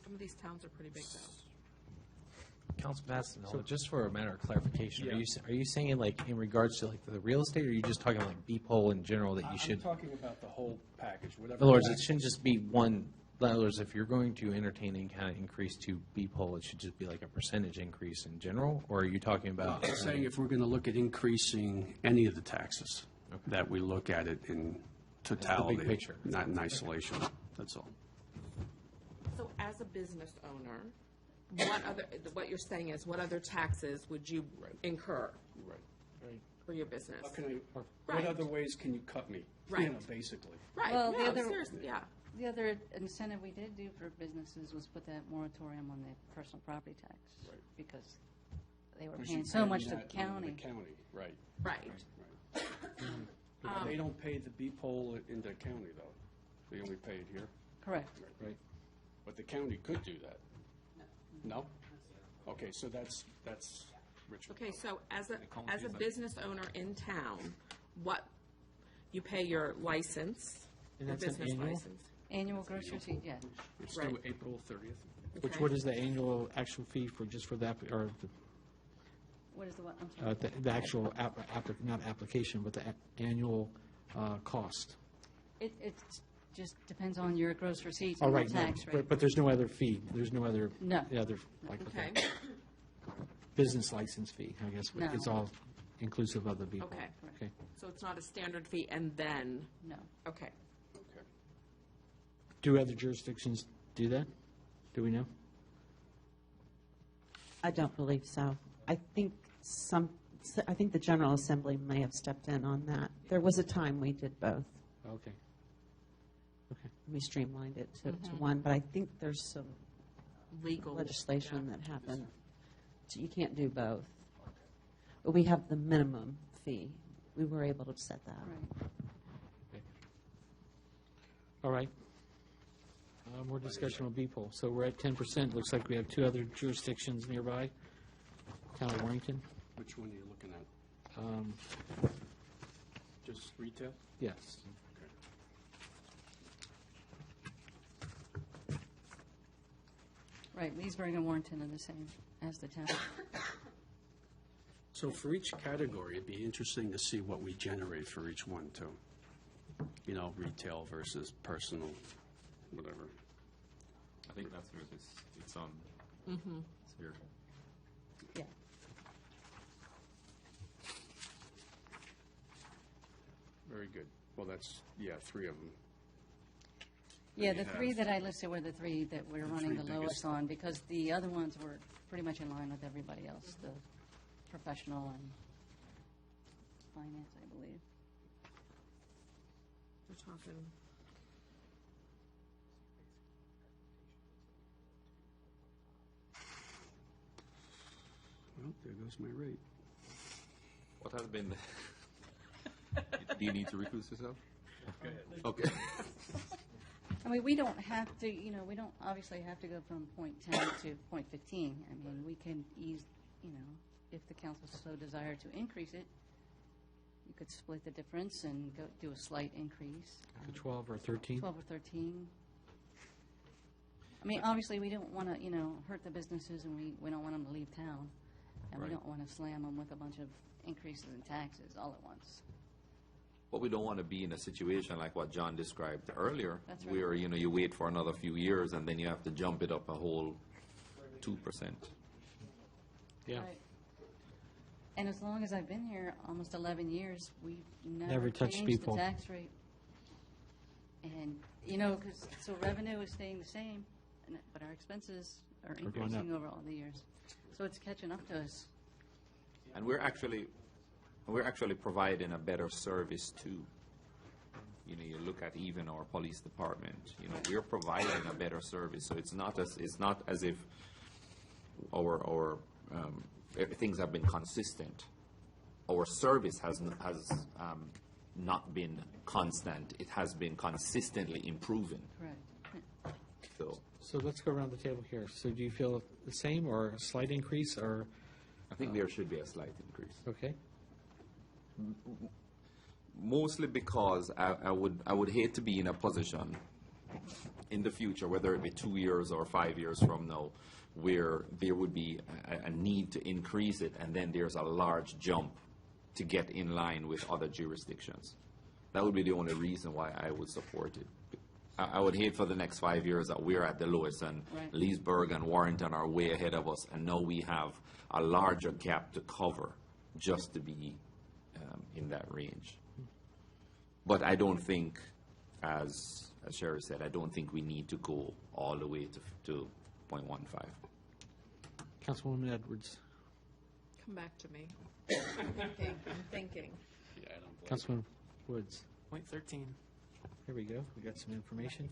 Some of these towns are pretty big, though. Councilman Mastinello, just for a matter of clarification, are you saying like in regards to like the real estate, or are you just talking like B-poll in general that you should? I'm talking about the whole package, whatever. In other words, it shouldn't just be one. In other words, if you're going to entertain any kind of increase to B-poll, it should just be like a percentage increase in general, or are you talking about? I'm saying if we're going to look at increasing any of the taxes, that we look at it in totality. picture. Not in isolation, that's all. So as a business owner, what you're saying is, what other taxes would you incur Right. for your business? How can what Right. other ways can you cut me? Right. Basically. Right, Well, the no, other- seriously, yeah. The other incentive we did do for businesses was put that moratorium on the personal property tax. Right. Because they were Because paying you're so paying much to the that under county. The county, right. Right. But they don't pay the B-poll in the county, though. They only pay it here. Correct. Right. But the county could do that. No? Okay, so that's Richard. Okay, so as a business owner in town, you pay your license, And your that's an business annual? license. Annual gross receipt, yeah. It's Right. due April 30th. Which, Okay. what is the annual actual fee for that, or What is the what? I'm sorry. the actual, not application, but the annual cost? It just depends on your gross receipts Oh, and right, the no, tax rate. but there's no other fee, there's no other. No. The other, like, with Okay, the business license fee, I guess, No. it's all inclusive of the people. okay. Okay. So it's not a standard fee and then, No. okay. Okay. Do other jurisdictions do that? Do we know? I don't believe so. I think I think the General Assembly may have stepped in on that. There was a time we did both. Okay. We streamlined it to one, but I think there's some Legal. legislation that happened. So you can't do both. But we have the minimum fee. We were able to set that. Right. All right. More discussion on B-poll. So we're at 10%. Looks like we have two other jurisdictions nearby. Town of Warrington. Which one are you looking at? Just retail? Yes. Right, Leesburg and Warrenton are the same as the town. So for each category, it'd be interesting to see what we generate for each one, too. You know, retail versus personal, whatever. I think that's where it's on. It's here. Yeah. Very good. Well, that's, three of them. Yeah, you the three have- that I listed were the three that we're running three the lowest biggest. on, because the other ones were pretty much in line with everybody else, the professional and finance, I believe. We're talking. Well, there goes my rate. What has been do you need to recuse yourself? Okay. I mean, we don't have to, we don't obviously have to go from .10 to .15. I mean, we can ease, if the council so desired to increase it, you could split the difference and go do a slight increase. To 12 or 13? 12 or 13. I mean, obviously, we don't want to, hurt the businesses, and we don't want them to leave town. And we Right. don't want to slam them with a bunch of increases in taxes all at once. But we don't want to be in a situation like what John described earlier, That's right. where, you wait for another few years and then you have to jump it up a whole 2%. Yeah. Right. And as long as I've been here, almost 11 years, we've Never never touched changed people. the tax rate. And, because, so revenue is staying the same, but our expenses are going up. increasing over all the years. So it's catching up to us. And we're actually providing a better service too. You look at even our police department. We're providing a better service. So it's not as if our things have been consistent. Our service has not been constant. It has been consistently improving. Correct. So So let's go around the table here. So do you feel the same or a slight increase or, I think there should be a slight increase. okay? Mostly because I would hate to be in a position in the future, whether it be 2 years or 5 years from now, where there would be a need to increase it, and then there's a large jump to get in line with other jurisdictions. That would be the only reason why I would support it. I would hate for the next 5 years that we're at the lowest, and Right. Leesburg and Warrington are way ahead of us, and now we have a larger gap to cover just to be in that range. But I don't think, as Sherry said, I don't think we need to go all the way to 0.15. Councilwoman Edwards. Come back to me. I'm thinking. Councilman Woods. .13. Here we go. We got some information.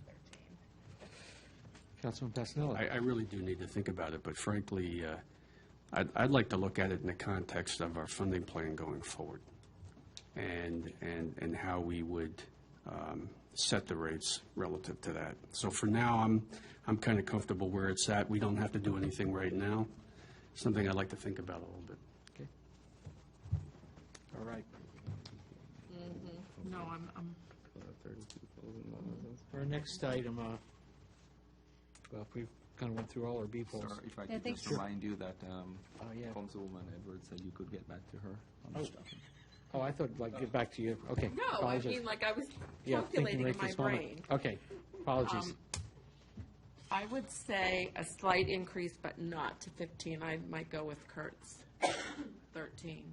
Councilman Passanello. I really do need to think about it, but frankly, I'd like to look at it in the context of our funding plan going forward, and how we would set the rates relative to that. So for now, I'm kind of comfortable where it's at. We don't have to do anything right now. Something I'd like to think about a little bit. Okay. All right. No, I'm Our next item, well, if we've kind of went through all our B polls. Sorry, if I Yeah, could thanks. just remind you that yeah. Councilwoman Edwards said you could get back to her on the stuff. Oh, I thought, get back to you. Okay. No, I Apologies. mean, I was Yeah, thinking calculating right in my this moment. brain. Okay, apologies. I would say a slight increase, but not to 15. I might go with Kurt's 13.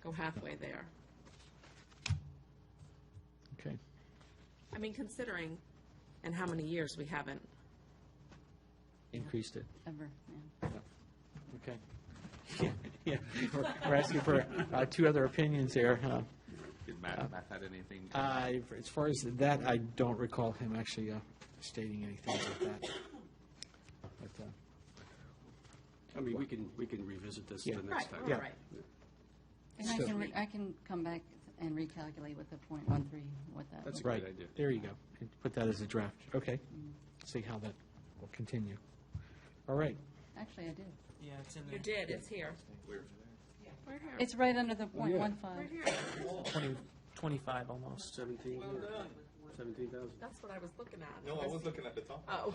Go halfway there. Okay. I mean, considering and how many years we haven't. Increased it. Ever, yeah. Okay. Yeah, we're asking for two other opinions here. Did Matt had anything? As far as that, I don't recall him actually stating anything about that. But, I mean, we can revisit this Yeah. the next time. Yeah. And I can come back and recalculate with the .13, what that. That's a right, great idea. there you go. And put that as a draft. Okay. See how that will continue. All right. Actually, I did. Yeah, it's in You there. did, it's here. Right here. It's right under the yeah. .15. Right here. 25 almost. 17, 17,000. That's what I was looking at. No, I was looking at the top. Oh.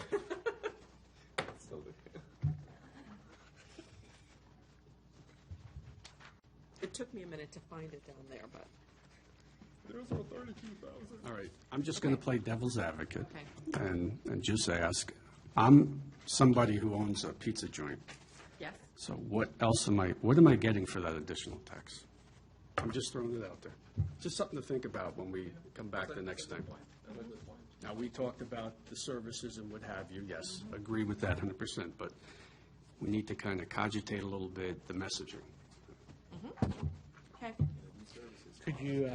It took me a minute to find it down there, but, All right, I'm just going to play devil's advocate Okay. and just ask, I'm somebody who owns a pizza joint, yes. so what am I getting for that additional tax? I'm just throwing it out there. Just something to think about when we come back the next time. Now, we talked about the services and what have you, yes, agree with that 100%, but we need to kind of cogitate a little bit the messaging. Okay. Could you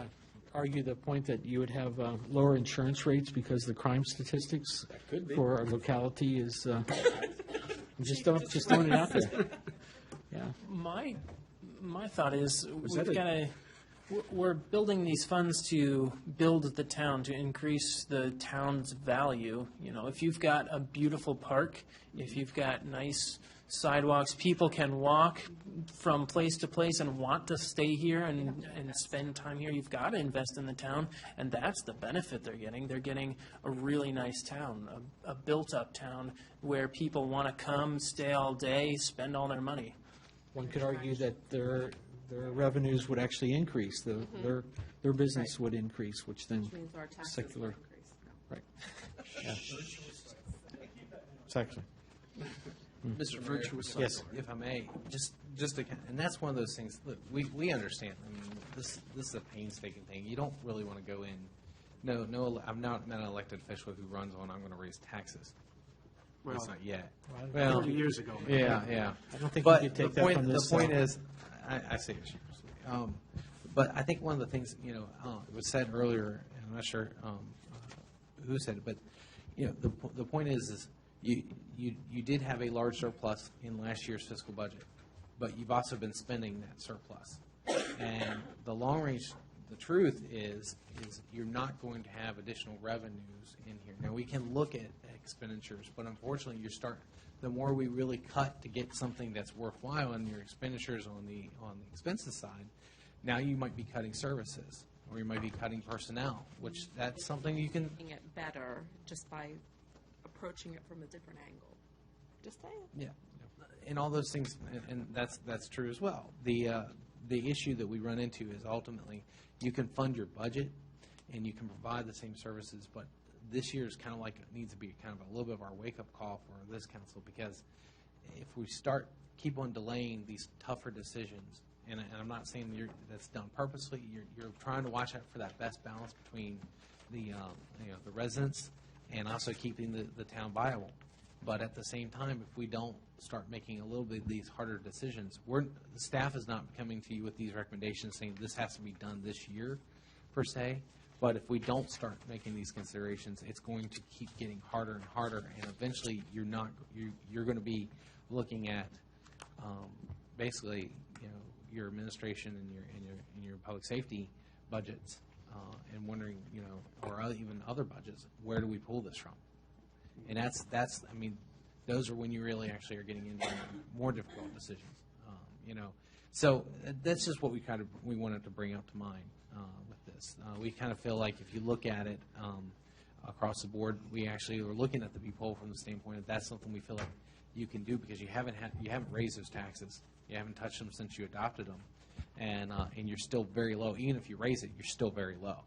argue the point that you would have lower insurance rates because the crime statistics for our locality is, just throwing it out there. Yeah. My thought is that we've got to. We're building these funds to build the town, to increase the town's value. You know, if you've got a beautiful park, if you've got nice sidewalks, people can walk from place to place and want to stay here and spend time here. You've got to invest in the town, and that's the benefit they're getting. They're getting a really nice town, a built-up town where people want to come, stay all day, spend all their money. One could argue that their revenues would actually increase, their business would increase, which then Which means our taxes will secular, increase. right. Yeah. Exactly. Mr. Virtuous. Yes. If I may, just to, and that's one of those things, look, we understand. I mean, this is a painstaking thing. You don't really want to go in. No, I'm not an elected official who runs on, I'm going to raise taxes. Well, it's not yet. Well, 30 years ago. Yeah. I don't think But you could take the that point, from this. The point is, I see what you're but I think one of the things, it was said earlier, and I'm not sure who said it, but, the point is you did have a large surplus in last year's fiscal budget, but you've also been spending that surplus. And the truth is you're not going to have additional revenues in here. Now, we can look at expenditures, but unfortunately, the more we really cut to get something that's worthwhile in your expenditures on the expenses side, now you might be cutting services, or you might be cutting personnel, which that's something you can. Making it better just by approaching it from a different angle. Just saying. Yeah, and all those things, and that's true as well. The issue that we run into is ultimately you can fund your budget and you can provide the same services, but this year is kind of like it needs to be kind of a little bit of our wake-up call for this council, because if we keep on delaying these tougher decisions, and I'm not saying that's done purposely, you're trying to watch out for that best balance between the residents and also keeping the town viable. But at the same time, if we don't start making a little bit of these harder decisions, the staff is not coming to you with these recommendations saying this has to be done this year, per se. But if we don't start making these considerations, it's going to keep getting harder and harder, and eventually you're going to be looking at basically your administration and your public safety budgets and wondering or even other budgets, where do we pull this from? And that's I mean, those are when you really actually are getting into more difficult decisions. So that's just what we wanted to bring up to mind with this. We kind of feel like if you look at it across the board, we actually are looking at the peephole from the standpoint that that's something we feel like you can do, because you haven't raised those taxes, you haven't touched them since you adopted them, and you're still very low. Even if you raise it, you're still very low.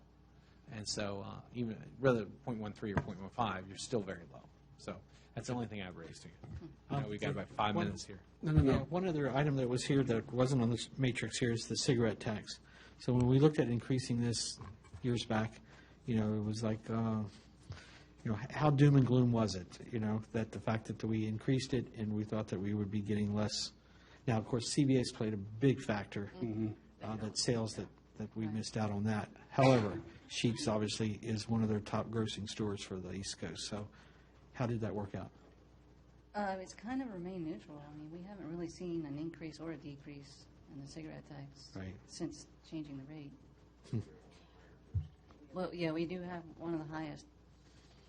And so even whether 0.13 or 0.15, you're still very low. So that's the only thing I've raised to you. We've got about 5 minutes here. No. One other item that was here that wasn't on this matrix here is the cigarette tax. So when we looked at increasing this years back, it was like, how doom and gloom was it? That the fact that we increased it and we thought that we would be getting less Now, of course, CVS played a big factor, that sales that we missed out on that. However, Sheetz obviously is one of their top grossing stores for the East Coast. So how did that work out? It's kind of remained neutral. I mean, we haven't really seen an increase or a decrease in the cigarette tax Right. since changing the rate. Well, yeah, we do have one of the highest.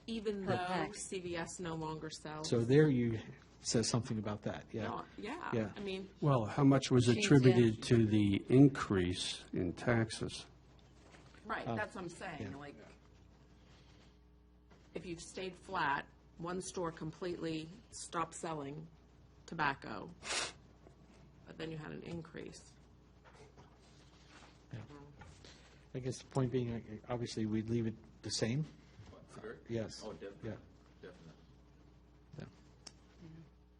Even Per though pack. CVS no longer sells. So there you says something about that, yeah. No, yeah, Yeah. I mean, Well, how much was Sheets, attributed to the increase in taxes? right, that's what I'm saying, like, if you've stayed flat, one store completely stopped selling tobacco, but then you had an increase. I guess the point being, obviously, we'd leave it the same. Yes. Oh, definitely. Yeah. Definitely. Yeah.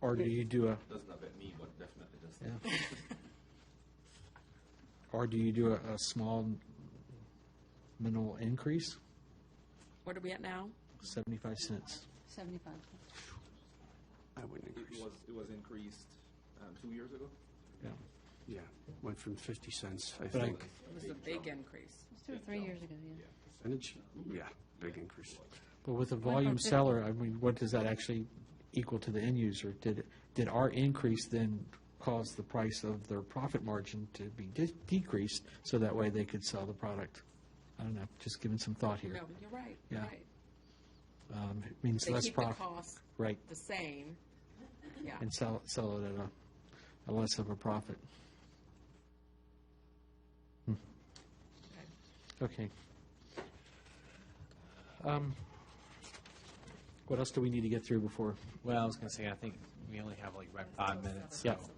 Or do you do a, Doesn't affect me, but definitely does. yeah. Or do you do a small minimal increase, What are we at now? 75 cents? 75. I wouldn't increase. It was increased 2 years ago. Yeah. Yeah, went from 50 cents, I But I- think. It was a big increase. It was 2 or 3 years ago, yeah. Percentage? Yeah, big increase. But with a from volume 50. seller, I mean, what does that actually equal to the end user? Did our increase then cause the price of their profit margin to be decreased so that way they could sell the product? I don't know, just giving some thought here. No, you're right, Yeah. you're right. It means They less keep the profit, cost right, the same, yeah. and sell it at a less of a profit. Okay. What else do we need to get through before? Well, I was going to say, I think we only have like about 5 minutes. Yeah. So,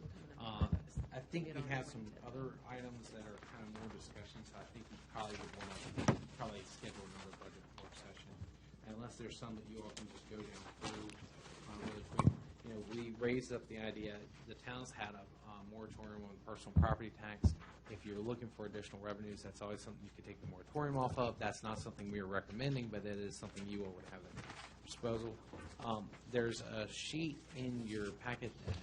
I think we have some other items that are kind of more discussion, so I think we probably would want to schedule another budget work session. Unless there's some that you all can just go down through really quick. You know, we raised up the idea, the town's had a moratorium on personal property tax. If you're looking for additional revenues, that's always something you could take the moratorium off of. That's not something we are recommending, but it is something you all would have at your disposal. There's a sheet in your packet that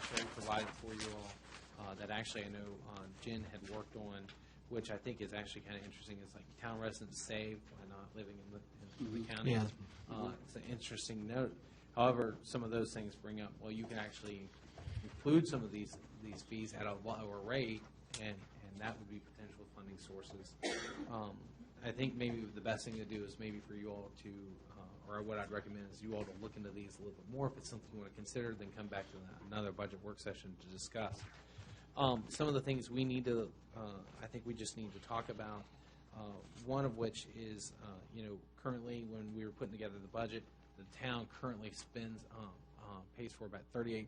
Sherry provided for you all that actually I know Jen had worked on, which I think is actually kind of interesting. It's like town residents save by not living in the county. Yeah. It's an interesting note. However, some of those things bring up, well, you can actually include some of these fees at a lower rate, and that would be potential funding sources. I think maybe the best thing to do is maybe for you all to, or what I'd recommend is you all to look into these a little bit more. If it's something you want to consider, then come back to another budget work session to discuss. Some of the things we need to, I think we just need to talk about, one of which is, currently when we were putting together the budget, the town currently spends, pays for about 38%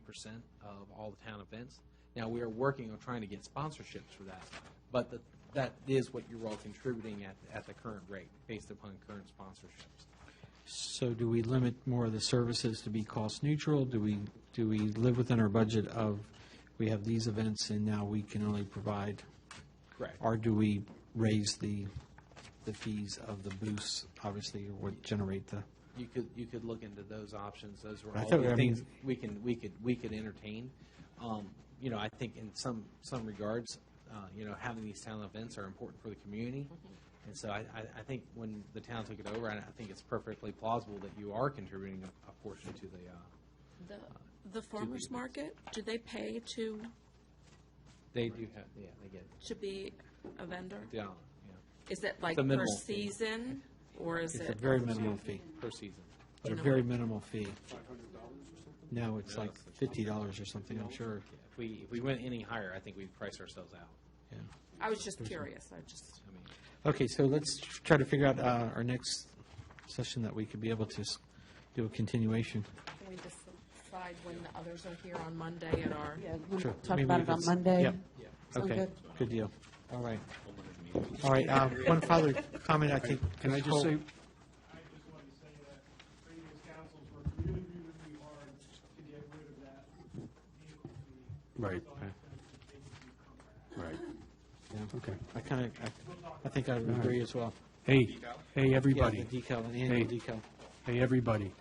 of all the town events. Now, we are working on trying to get sponsorships for that, but that is what you're all contributing at the current rate, based upon current sponsorships. So do we limit more of the services to be cost neutral? Do we live within our budget of, we have these events and now we can only provide? Correct. Or do we raise the fees of the booths, obviously, or what generate the? You could look into those options. Those were I all thought- the I things mean- we could entertain. I think in some regards, having these town events are important for the community. And so I think when the town took it over, I think it's perfectly plausible that you are contributing a portion to the. The farmer's market, do they pay to They do have, yeah, they get be a vendor? yeah, Is it like It's a per minimal fee. season, or is It's it? a very minimal fee, per season. but a very minimal fee. No, it's like $50 or something, I'm sure. If we went any higher, I think we'd price ourselves out. Yeah. I was just curious, I mean, Okay, so let's try to figure out our next session that we could be able to do a continuation. Can we decide when the others are here on Monday at our? Sure. Talk Maybe about we it on could Monday. Yep. Sound Okay, good? good deal. All right. All right, one further comment, I think. Can I just say, I just wanted to say that previous councils worked really, really, really hard to get rid of that vehicle fee. right, So I think it's come back. right. Okay. I think I would agree as well. Hey, Yeah, everybody. the decal, an annual Hey. decal. Hey, everybody.